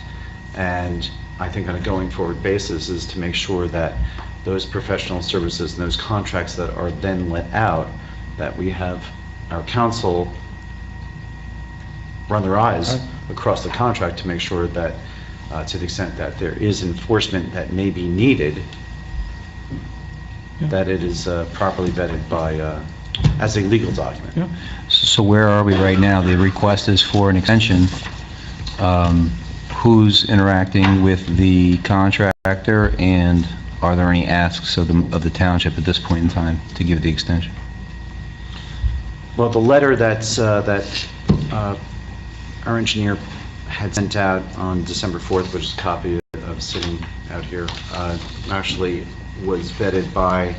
And I think on a going forward basis is to make sure that those professional services and those contracts that are then let out, that we have our counsel run their eyes across the contract to make sure that to the extent that there is enforcement that may be needed, that it is properly vetted by as a legal document. Yeah. So where are we right now? The request is for an extension. Who's interacting with the contractor, and are there any asks of the township at this point in time to give the extension? Well, the letter that our engineer had sent out on December 4th, which is a copy of sitting out here, actually was vetted by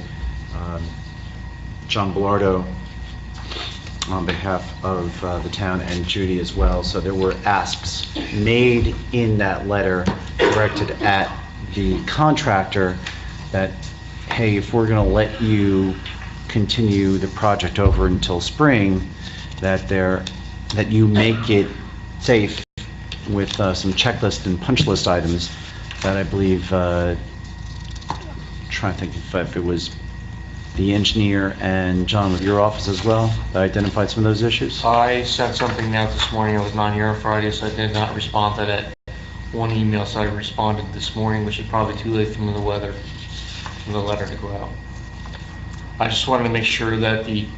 John Bellardo on behalf of the town, and Judy as well. So there were asks made in that letter directed at the contractor that, hey, if we're going to let you continue the project over until spring, that you make it safe with some checklist and punch list items that I believe, trying to think if it was the engineer and John with your office as well that identified some of those issues. I sent something out this morning. I was not here on Friday, so I did not respond to that one email. So I responded this morning, which is probably too late from the weather, for the letter to go out. I just wanted to make sure that the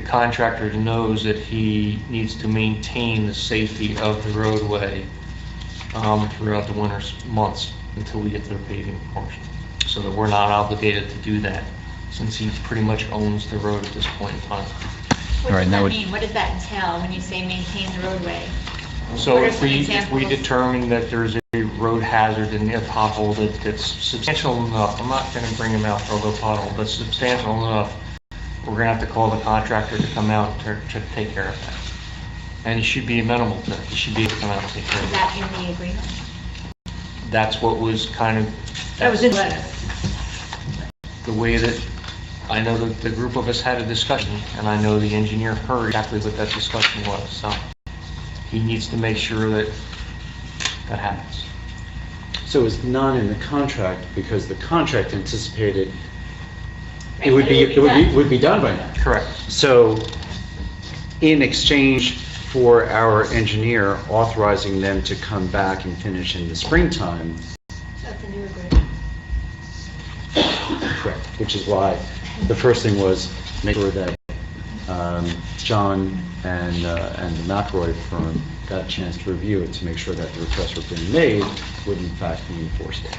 contractor knows that he needs to maintain the safety of the roadway throughout the winter months until we get to the paving portion, so that we're not obligated to do that, since he pretty much owns the road at this point in time. What does that mean? What does that entail when you say maintain the roadway? So What are if some we examples? determine that there's a road hazard in a pothole that's substantial enough, I'm not going to bring him out for a little pothole, but substantial enough, we're going to have to call the contractor to come out to take care of that. And he should be amenable to it. He should be able to come out and take care Is of that in the agreement? it. That's what was kind of... That was in the letter. The way that I know that the group of us had a discussion, and I know the engineer heard exactly what that discussion was, so he needs to make sure that that happens. So it's not in the contract because the contract anticipated Right, it would but be done by now. Correct. So in exchange for our engineer authorizing them to come back and finish in the springtime, That's a new agreement. correct, which is why the first thing was make sure that John and the McElroy firm got a chance to review it to make sure that the requests were being made would in fact be enforceable.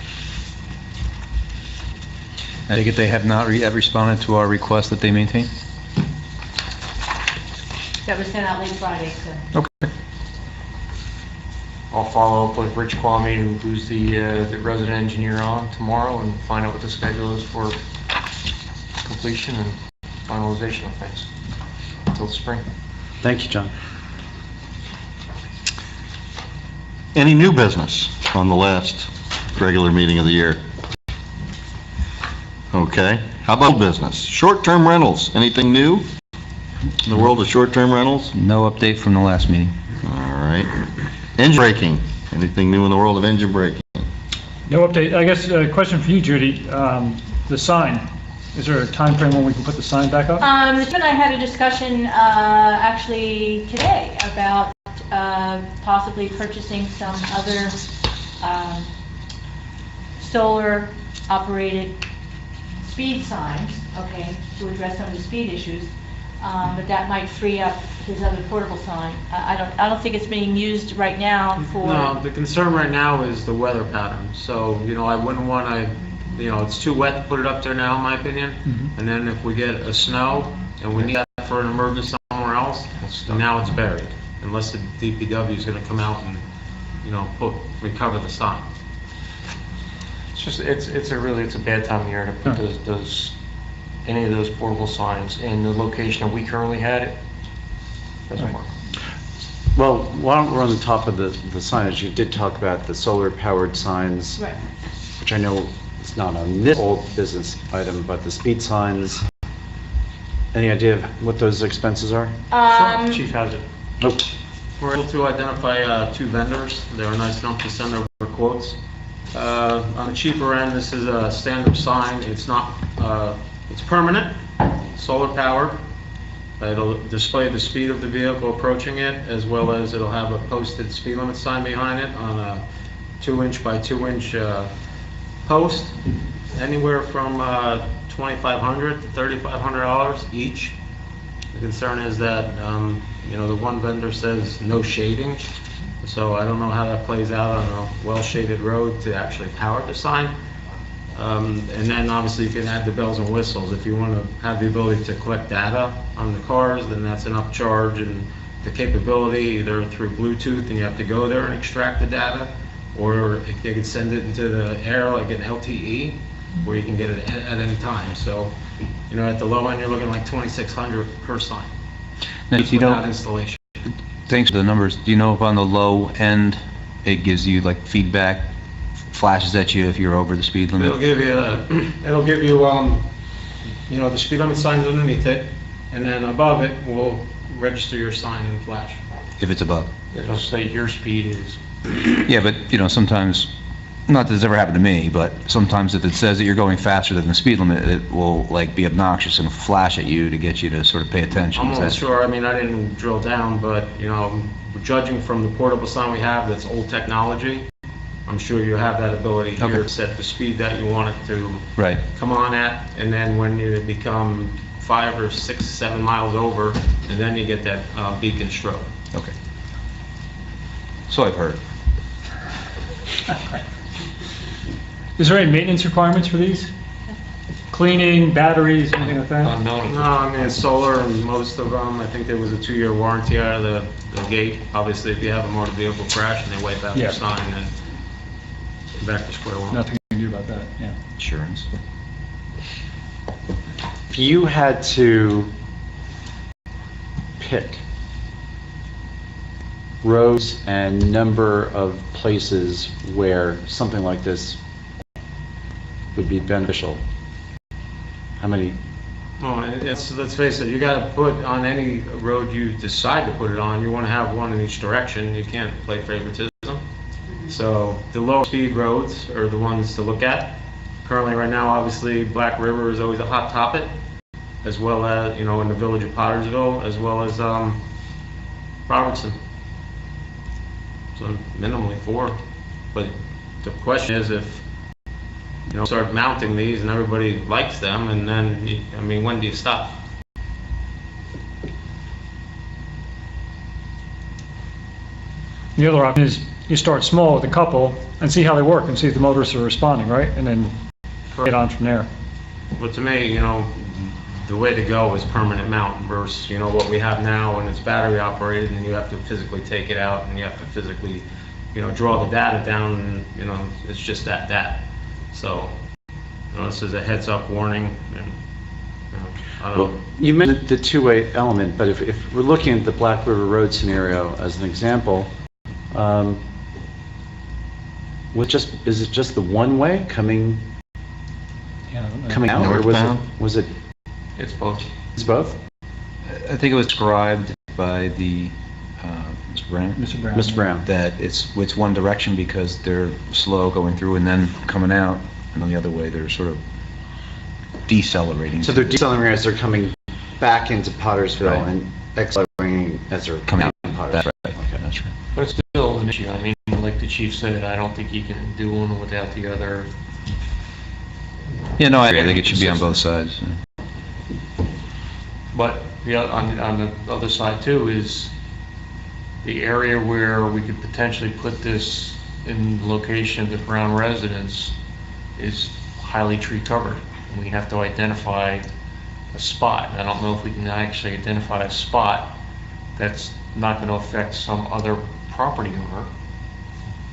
I think if they have not yet responded to our request that they maintain? That was sent out late Friday, so. Okay. I'll follow up with Rich Kwame, who's the resident engineer, on tomorrow and find out what the schedule is for completion and finalization of things until spring. Thank you, John. Any new business on the last regular meeting of the year? Okay. How about old business? Short-term rentals, anything new in the world of short-term rentals? No update from the last meeting. All right. Engine braking, anything new in the world of engine braking? No update. I guess a question for you, Judy. The sign, is there a time frame when we can put the sign back up? The Jim and I had a discussion, actually today about, possibly purchasing some other, solar-operated speed signs, okay, to address some of the speed issues. But that might free up his other portable sign. I don't think it's being used right now for. No, the concern right now is the weather pattern. So, I wouldn't want to, it's too wet to put it up there now, in my opinion. And then if we get a snow and we need that for an emergency somewhere else, now it's buried. Unless the DPW is going to come out and, recover the sign. It's just, it's a bad time of year to put any of those portable signs in the location that we currently had it. Doesn't work. Well, while we're on the top of the signage, you did talk about the solar-powered signs, Right. which I know is not on this old business item, but the speed signs. Any idea of what those expenses are? Chief has it. Nope. We're able to identify 2 vendors. They were nice enough to send over quotes. On the cheaper end, this is a standard sign. It's not, it's permanent, solar powered. It'll display the speed of the vehicle approaching it, as well as it'll have a posted speed limit sign behind it on a 2-inch by 2-inch post, anywhere from $2,500 to $3,500 each. The concern is that, the one vendor says no shading, so I don't know how that plays out on a well-shaded road to actually power the sign. And then obviously you can add the bells and whistles. If you want to have the ability to collect data on the cars, then that's an upcharge, and the capability either through Bluetooth and you have to go there and extract the data, or if they could send it into the air like an LTE where you can get it at any time. So, at the low end, you're looking like $2,600 per sign. Now, Just without installation. Thanks for the numbers. Do you know if on the low end, it gives you like feedback, flashes at you if you're over the speed limit? It'll give you, the speed limit signs underneath it, and then above it will register your sign and flash. If it's above? It'll say your speed is. Yeah, but, sometimes, not that it's ever happened to me, but sometimes if it says that you're going faster than the speed limit, it will like be obnoxious and flash at you to get you to sort of pay attention. I'm Is not that- sure, I didn't drill down, but, judging from the portable sign we have that's old technology, I'm sure you have that ability here Okay. to set the speed that you want it to Right. come on at, and then when you become 5 or 6, 7 miles over, and then you get that beacon strobe. Okay. So I've heard. Is there any maintenance requirements for these? Cleaning, batteries, anything like that? No, it's solar, and most of them, I think there was a 2-year warranty out of the gate. Obviously, if you have a motor vehicle crash and they wipe out Yeah. your sign, then you're back to square one. Nothing you can do about that, yeah. Insurance. If you had to pick roads and number of places where something like this would be beneficial, how many? Well, let's face it, you gotta put on any road you decide to put it on, you wanna have one in each direction, you can't play favoritism. So the low speed roads are the ones to look at. Currently, right now, obviously, Black River is always a hot topic, as well as, in the village of Pottersville, as well as Robertson. So minimally 4, but the question is if, start mounting these and everybody likes them, and then, when do you stop? The other option is you start small with a couple and see how they work and see if the motorists are responding, right? And then get on from there. But to me, the way to go is permanent mount versus, what we have now, and it's battery operated, and you have to physically take it out, and you have to physically, draw the data down, and, it's just that. So, this is a heads up warning, and, I don't know. You mentioned the two-way element, but if we're looking at the Black River Road scenario as an example, Is it just the one way coming out, or Northbound? was it, It's both. it's both? I think it was described by the, Mr. Brown? Mr. Brown? That it's one direction because they're slow going through and then coming out, and on the other way, they're sort of decelerating. So they're decelerating as they're coming back into Pottersville Right. and accelerating as they're Coming coming out. in That's Pottersville. right, that's right. But it's still an issue. I mean, like the chief said, I don't think you can do one without the other. Yeah, no, I agree. I think it should be on both sides. But on the other side too is the area where we could potentially put this in the location of the Brown residence is highly tree covered. And we have to identify a spot. And I don't know if we can actually identify a spot that's not going to affect some other property owner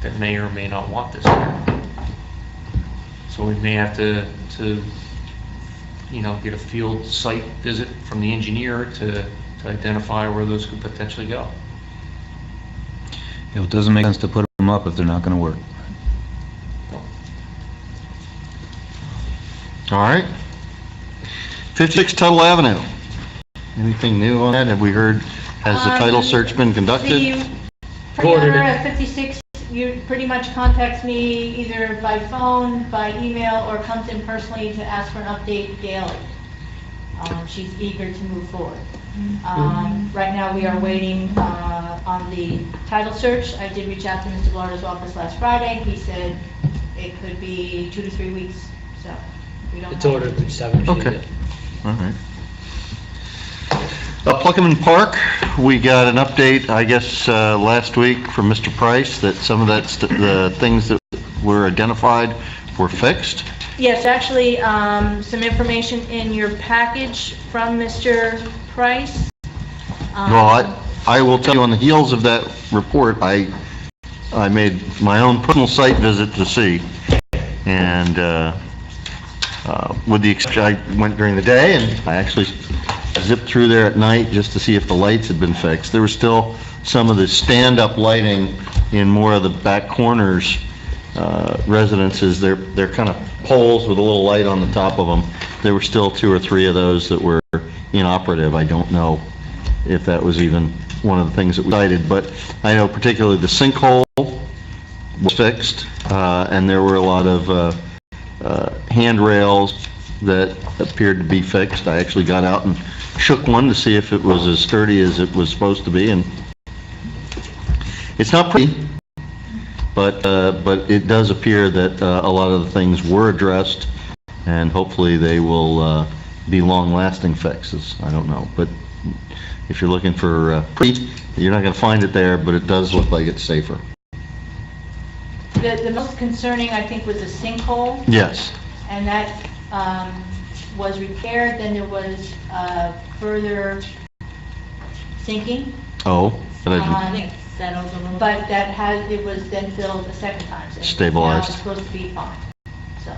that may or may not want this there. So we may have to get a field site visit from the engineer to identify where those could potentially go. It doesn't make sense to put them up if they're not going to work. All right. 56 Tuttle Avenue. Anything new on that? Have we heard, has the title search been conducted? The property owner at 56, you pretty much contacts me either by phone, by email, or comes in personally to ask for an update daily. She's eager to move forward. Right now, we are waiting on the title search. I did reach out to Mr. Blarder's office last Friday. He said it could be 2 to 3 weeks, so we don't It's have- ordered through 7. Okay. All right. Pluckerman Park, we got an update, I guess, last week from Mr. Price that some of the things that were identified were fixed. Yes, actually, some information in your package from Mr. Price. Well, I will tell you, on the heels of that report, I made my own personal site visit to see, and with the exception, I went during the day, and I actually zipped through there at night just to see if the lights had been fixed. There was still some of the stand-up lighting in more of the back corners residences. They're kind of poles with a little light on the top of them. There were still 2 or 3 of those that were inoperative. I don't know if that was even one of the things that we cited, but I know particularly the sinkhole was fixed, and there were a lot of handrails that appeared to be fixed. I actually got out and shook one to see if it was as sturdy as it was supposed to be, and it's not pretty, but it does appear that a lot of the things were addressed, and hopefully they will be long-lasting fixes. I don't know, but if you're looking for pretty, you're not going to find it there, but it does look like it's safer. The most concerning, I think, was the sinkhole, Yes. and that was repaired. Then there was further sinking, Oh, but I I think it settles a little. but it was then filled a second time. So Stabilized. Now it's supposed to be fine, so.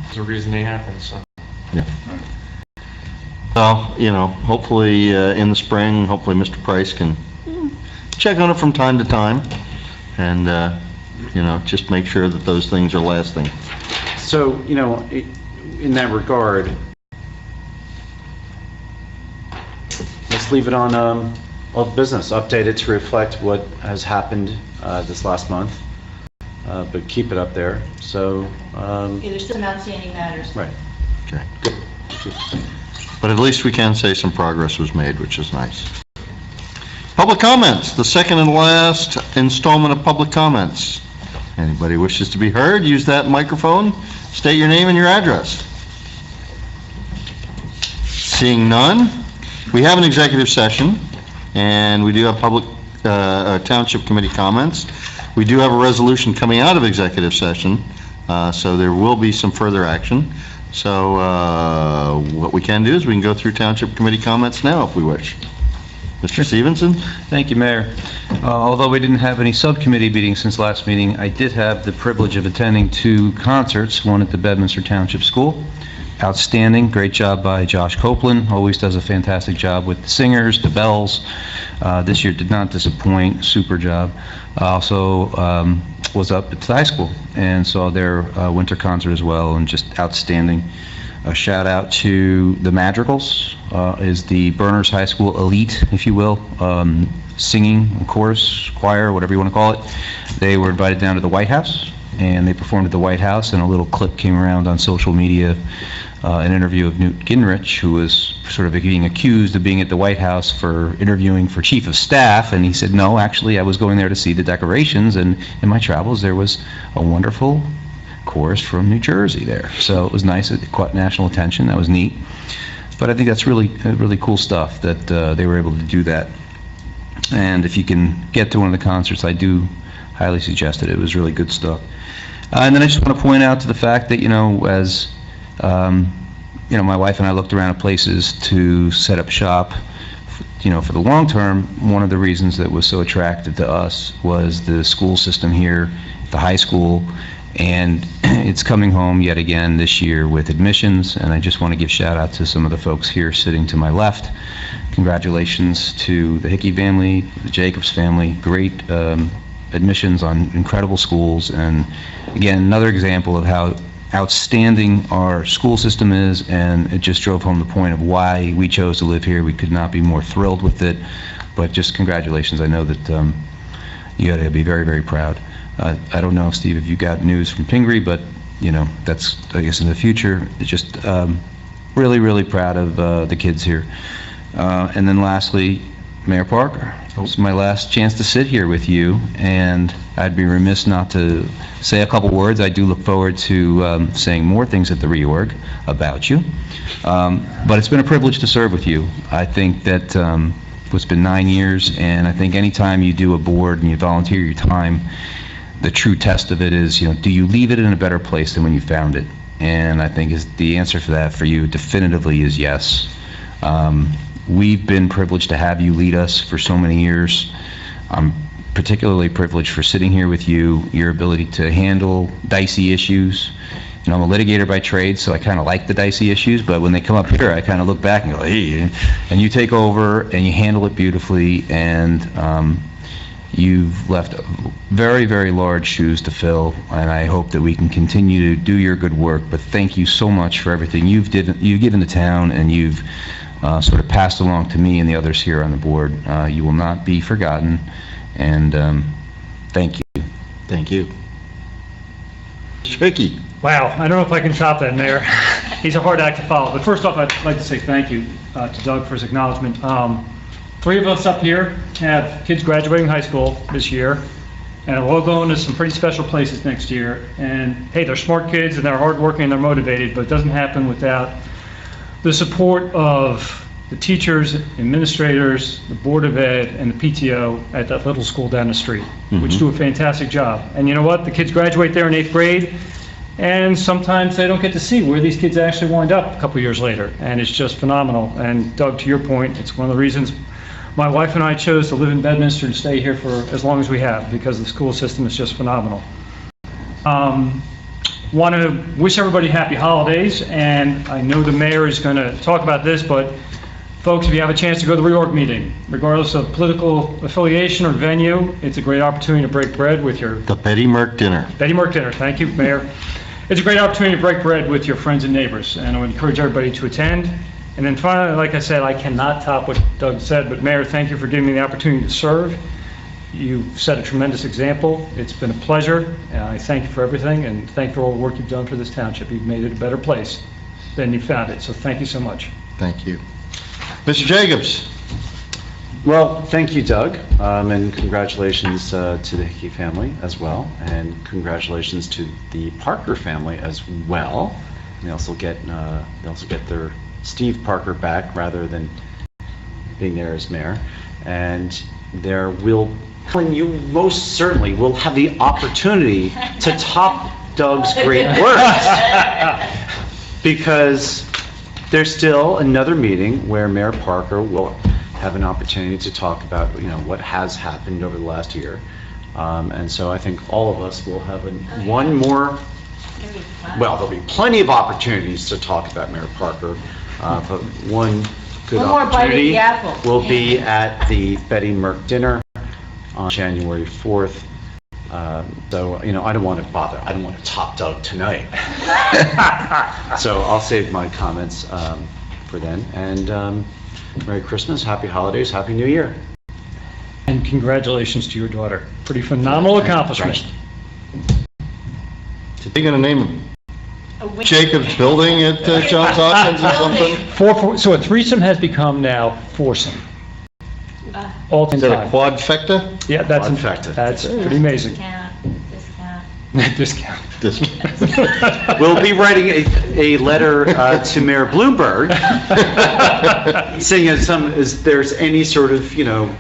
There's a reason they happen, so. yeah. Well, hopefully in the spring, hopefully Mr. Price can check on it from time to time, and just make sure that those things are lasting. So, in that regard, let's leave it on old business, update it to reflect what has happened this last month, but keep it up there. So, Yeah, there's still some outstanding matters. right. Okay. But at least we can say some progress was made, which is nice. Public comments, the second and last installment of public comments. Anybody wishes to be heard, use that microphone, state your name and your address. Seeing none, we have an executive session, and we do have public township committee comments. We do have a resolution coming out of executive session, so there will be some further action. So what we can do is we can go through township committee comments now if we wish. Mr. Stevenson? Thank you, Mayor. Although we didn't have any subcommittee meetings since last meeting, I did have the privilege of attending 2 concerts, one at the Bedminster Township School. Outstanding, great job by Josh Copeland, always does a fantastic job with the singers, the bells. This year did not disappoint, super job. Also was up at the high school and saw their winter concert as well, and just outstanding. A shout out to the Madrigals, is the Berners High School elite, if you will, singing, chorus, choir, whatever you want to call it. They were invited down to the White House, and they performed at the White House, and a little clip came around on social media, an interview of Newt Gingrich, who was sort of being accused of being at the White House for interviewing for chief of staff, and he said, no, actually, I was going there to see the decorations, and in my travels, there was a wonderful chorus from New Jersey there. So it was nice, it caught national attention, that was neat. But I think that's really cool stuff that they were able to do that. And if you can get to one of the concerts, I do highly suggest it. It was really good stuff. And then I just want to point out to the fact that, as my wife and I looked around at places to set up shop, for the long term, one of the reasons that was so attractive to us was the school system here, the high school, and it's coming home yet again this year with admissions, and I just want to give shout out to some of the folks here sitting to my left. Congratulations to the Hickey family, the Jacobs family, great admissions on incredible schools, and again, another example of how outstanding our school system is, and it just drove home the point of why we chose to live here. We could not be more thrilled with it, but just congratulations. I know that you got to be very, very proud. I don't know, Steve, if you got news from Pingree, but that's, I guess, in the future. It's just really, really proud of the kids here. And then lastly, Mayor Parker. This is my last chance to sit here with you, and I'd be remiss not to say a couple words. I do look forward to saying more things at the reorg about you, but it's been a privilege to serve with you. I think that it's been 9 years, and I think anytime you do a board and you volunteer your time, the true test of it is, do you leave it in a better place than when you found it? And I think the answer for that for you definitively is yes. We've been privileged to have you lead us for so many years. I'm particularly privileged for sitting here with you, your ability to handle dicey issues. I'm a litigator by trade, so I kind of like the dicey issues, but when they come up here, I kind of look back and go, hey, and you take over and you handle it beautifully, and you've left very, very large shoes to fill, and I hope that we can continue to do your good work. But thank you so much for everything you've given the town, and you've sort of passed along to me and the others here on the board. You will not be forgotten, and thank you. Thank you. Mr. Hickey. Wow, I don't know if I can top that, Mayor. He's a hard act to follow. But first off, I'd like to say thank you to Doug for his acknowledgement. 3 of us up here have kids graduating high school this year, and we're all going to some pretty special places next year. And hey, they're smart kids, and they're hardworking, and they're motivated, but it doesn't happen without the support of the teachers, administrators, the Board of Ed, and the PTO at that little school down the street, which do a fantastic job. And you know what? The kids graduate there in 8th grade, and sometimes they don't get to see where these kids actually wind up a couple years later, and it's just phenomenal. And Doug, to your point, it's one of the reasons my wife and I chose to live in Bedminster and stay here for as long as we have, because the school system is just phenomenal. Want to wish everybody happy holidays, and I know the mayor is going to talk about this, but folks, if you have a chance to go to the reorg meeting, regardless of political affiliation or venue, it's a great opportunity to break bread with your... The Betty Merck Dinner. Betty Merck Dinner, thank you, Mayor. It's a great opportunity to break bread with your friends and neighbors, and I would encourage everybody to attend. And then finally, like I said, I cannot top what Doug said, but Mayor, thank you for giving me the opportunity to serve. You've set a tremendous example. It's been a pleasure. I thank you for everything, and thank you for all the work you've done for this township. You've made it a better place than you found it, so thank you so much. Thank you. Mr. Jacobs. Well, thank you, Doug, and congratulations to the Hickey family as well, and congratulations to the Parker family as well. They also get their Steve Parker back rather than being there as mayor, and there will, you most certainly will have the opportunity to top Doug's great work, because there's still another meeting where Mayor Parker will have an opportunity to talk about what has happened over the last year, and so I think all of us will have one more. Well, there'll be plenty of opportunities to talk about Mayor Parker, but one good One more bite at opportunity the apple. will be at the Betty Merck Dinner on January 4th. So, you know, I don't want to bother. I don't want to top Doug tonight. So I'll save my comments for then. And Merry Christmas, Happy Holidays, Happy New Year. And congratulations to your daughter. Pretty phenomenal accomplishment. They're going to name A win- Jacob's Building at Johns Hopkins or something? So a threesome has become now foursome. All in Is that a time. quadfecta? Yeah, that's Quadfecta. That's pretty amazing. Discount. Discount. We'll be writing a letter to Mayor Bloomberg saying if there's any sort of, you know,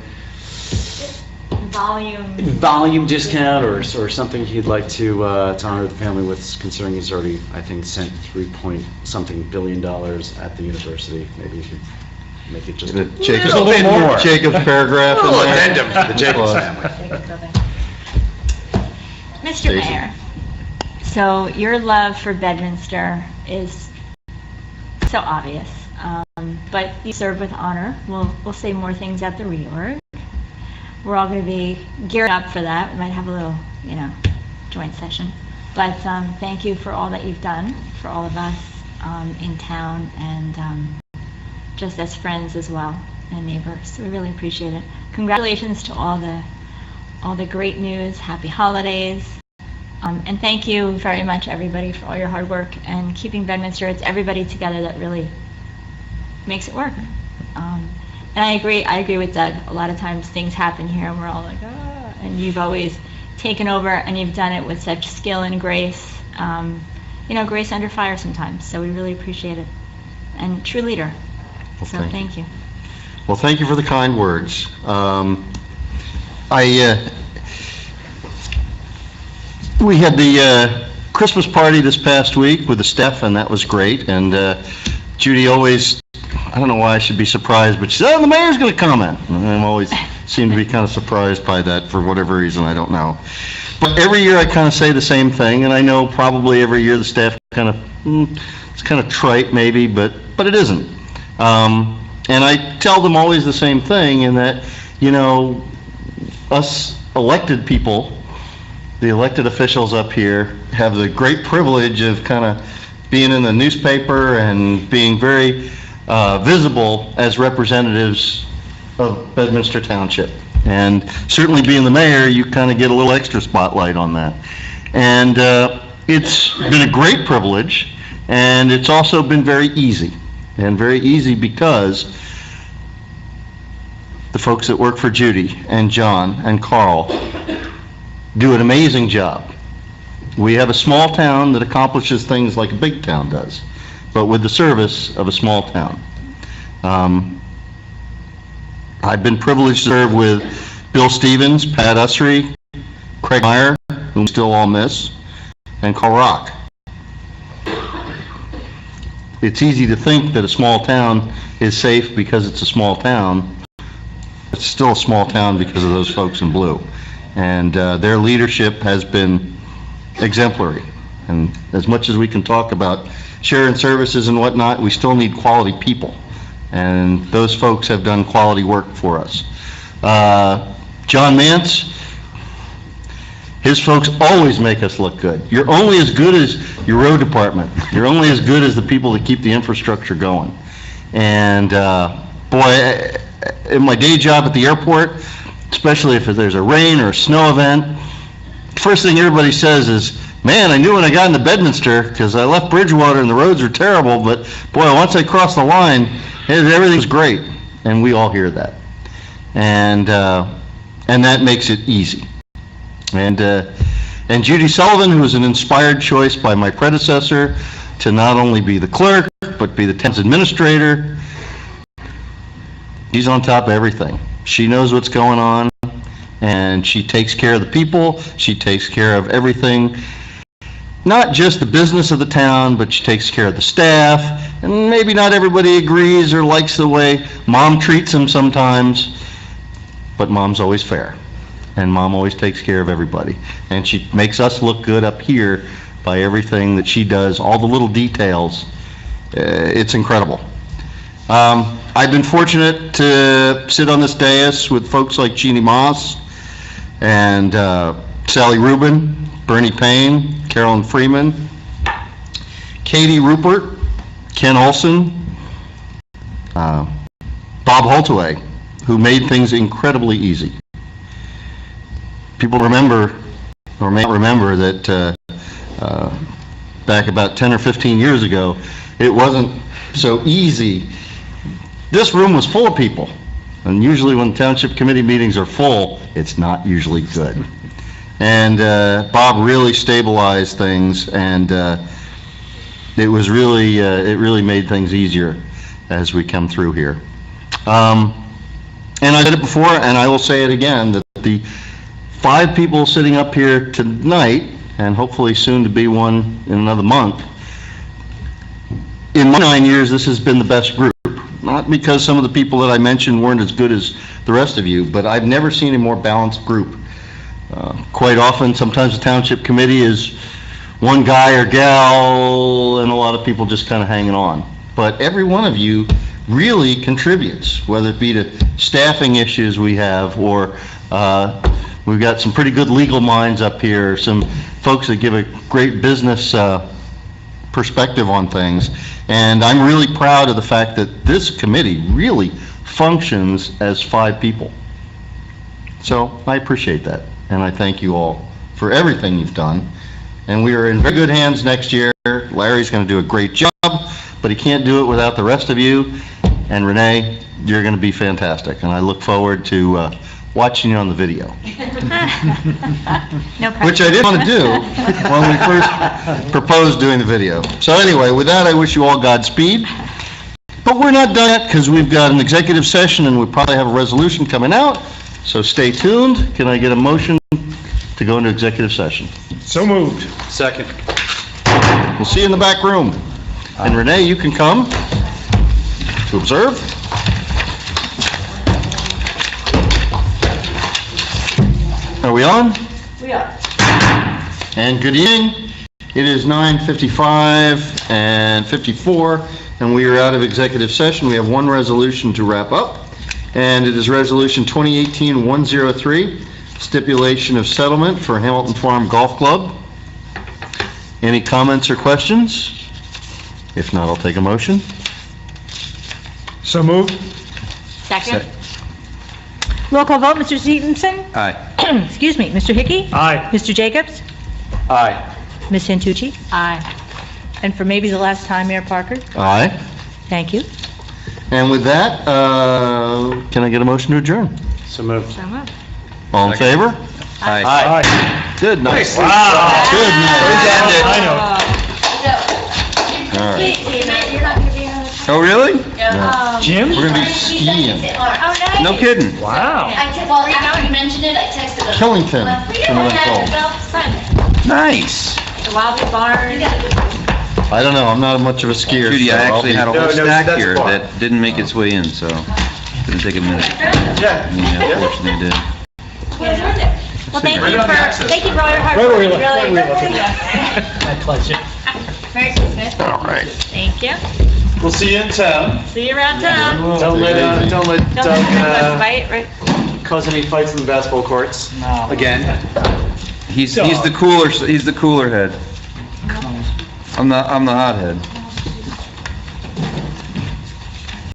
volume discount or something he'd like to honor the family with, considering he's already, I think, sent $3-point-something billion at the university. Maybe you could make it just a Jacob's, little bit more. Jacob's paragraph. A in little there. addendum to the Jacobs Well, family. Mr. Stacy. Mayor, so your love for Bedminster is so obvious, but you serve with honor. We'll say more things at the reorg. We're all going to be gearing up for that. We might have a little, you know, joint session. But thank you for all that you've done for all of us in town and just as friends as well and neighbors. We really appreciate it. Congratulations to all the great news. Happy holidays. And thank you very much, everybody, for all your hard work and keeping Bedminster. It's everybody together that really makes it work. And I agree with Doug. A lot of times things happen here and we're all like, ah, and you've always taken over and you've done it with such skill and grace. You know, grace under fire sometimes. So we really appreciate it. And true leader. Well, So thank you. Well, thank you for the kind words. We had the Christmas party this past week with the staff, and that was great. And Judy always, I don't know why I should be surprised, but she said, oh, the mayor's going to comment. And I always seem to be kind of surprised by that for whatever reason, I don't know. But every year I kind of say the same thing, and I know probably every year the staff kind of, it's kind of trite maybe, but it isn't. And I tell them always the same thing in that, you know, us elected people, the elected officials up here, have the great privilege of kind of being in the newspaper and being very visible as representatives of Bedminster Township. And certainly being the mayor, you kind of get a little extra spotlight on that. And it's been a great privilege, and it's also been very easy. And very easy because the folks that work for Judy and John and Carl do an amazing job. We have a small town that accomplishes things like a big town does, but with the service of a small town. I've been privileged to serve with Bill Stevens, Pat Usry, Craig Meyer, whom we still all miss, and Carl Rock. It's easy to think that a small town is safe because it's a small town. It's still a small town because of those folks in blue. And their leadership has been exemplary. And as much as we can talk about sharing services and whatnot, we still need quality people. And those folks have done quality work for us. John Mance, his folks always make us look good. You're only as good as your road department. You're only as good as the people that keep the infrastructure going. And boy, in my day job at the airport, especially if there's a rain or a snow event, first thing everybody says is, man, I knew when I got into Bedminster, because I left Bridgewater and the roads are terrible, but boy, once I crossed the line, everything's great. And we all hear that. And that makes it easy. And Judy Sullivan, who was an inspired choice by my predecessor to not only be the clerk, but be the town's administrator, she's on top of everything. She knows what's going on, and she takes care of the people. She takes care of everything, not just the business of the town, but she takes care of the staff. And maybe not everybody agrees or likes the way Mom treats them sometimes, but Mom's always fair. And Mom always takes care of everybody. And she makes us look good up here by everything that she does, all the little details. It's incredible. I've been fortunate to sit on this dais with folks like Jeannie Moss, and Sally Rubin, Bernie Payne, Carolyn Freeman, Katie Rupert, Ken Olson, Bob Holtaway, who made things incredibly easy. People remember, or may not remember, that back about 10 or 15 years ago, it wasn't so easy. This room was full of people, and usually when township committee meetings are full, it's not usually good. And Bob really stabilized things, and it really made things easier as we come through here. And I said it before, and I will say it again, that the 5 people sitting up here tonight, and hopefully soon to be one in another month, in my 9 years, this has been the best group. Not because some of the people that I mentioned weren't as good as the rest of you, but I've never seen a more balanced group. Quite often, sometimes the township committee is one guy or gal, and a lot of people just kind of hanging on. But every one of you really contributes, whether it be to staffing issues we have, or we've got some pretty good legal minds up here, some folks that give a great business perspective on things. And I'm really proud of the fact that this committee really functions as 5 people. So I appreciate that, and I thank you all for everything you've done. And we are in very good hands next year. Larry's going to do a great job, but he can't do it without the rest of you. And Renee, you're going to be fantastic, and I look forward to watching you on the video. No pressure. Which I didn't want to do when we first proposed doing the video. So anyway, with that, I wish you all Godspeed. But we're not done yet, because we've got an executive session, and we probably have a resolution coming out. So stay tuned. Can I get a motion to go into executive session? So moved. Second. We'll see you in the back room. And Renee, you can come to observe. Are we on? We are. And good evening. It is 9:55 and 54, and we are out of executive session. We have one resolution to wrap up, and it is Resolution 2018-103, stipulation of settlement for Hamilton Farm Golf Club. Any comments or questions? If not, I'll take a motion. So moved. Second? Roll call vote, Mr. Stevenson? Aye. Excuse me, Mr. Hickey? Aye. Mr. Jacobs? Aye. Ms. Santucci? Aye. And for maybe the last time, Mayor Parker? Aye. Thank you. And with that, can I get a motion to adjourn? So moved. So moved. All in favor? Aye. Aye. Good night. Wow. Good night. I know. All right. You're not gonna be on the... Oh, really? Jim? We're gonna be skiing. Oh, nice. No kidding. Wow. Well, after you mentioned it, I texted them. Killington. from Lynn Cole. Nice. The Wildwood Barn. I don't know, I'm not much of a skier. Judy, I so I'll actually be- had a whole No, stack that's here far. that didn't make its way in, so didn't take a minute. Yeah. Unfortunately, did. Well, thank you for all your hard Right work. where you left, right where you Really, left. My pleasure. Merry Christmas. All right. Thank you. We'll see you in town. See you around town. Don't let Don't Doug let's fight, right? cause any fights in the basketball courts. No. Again. He's the cooler head. I'm the hothead.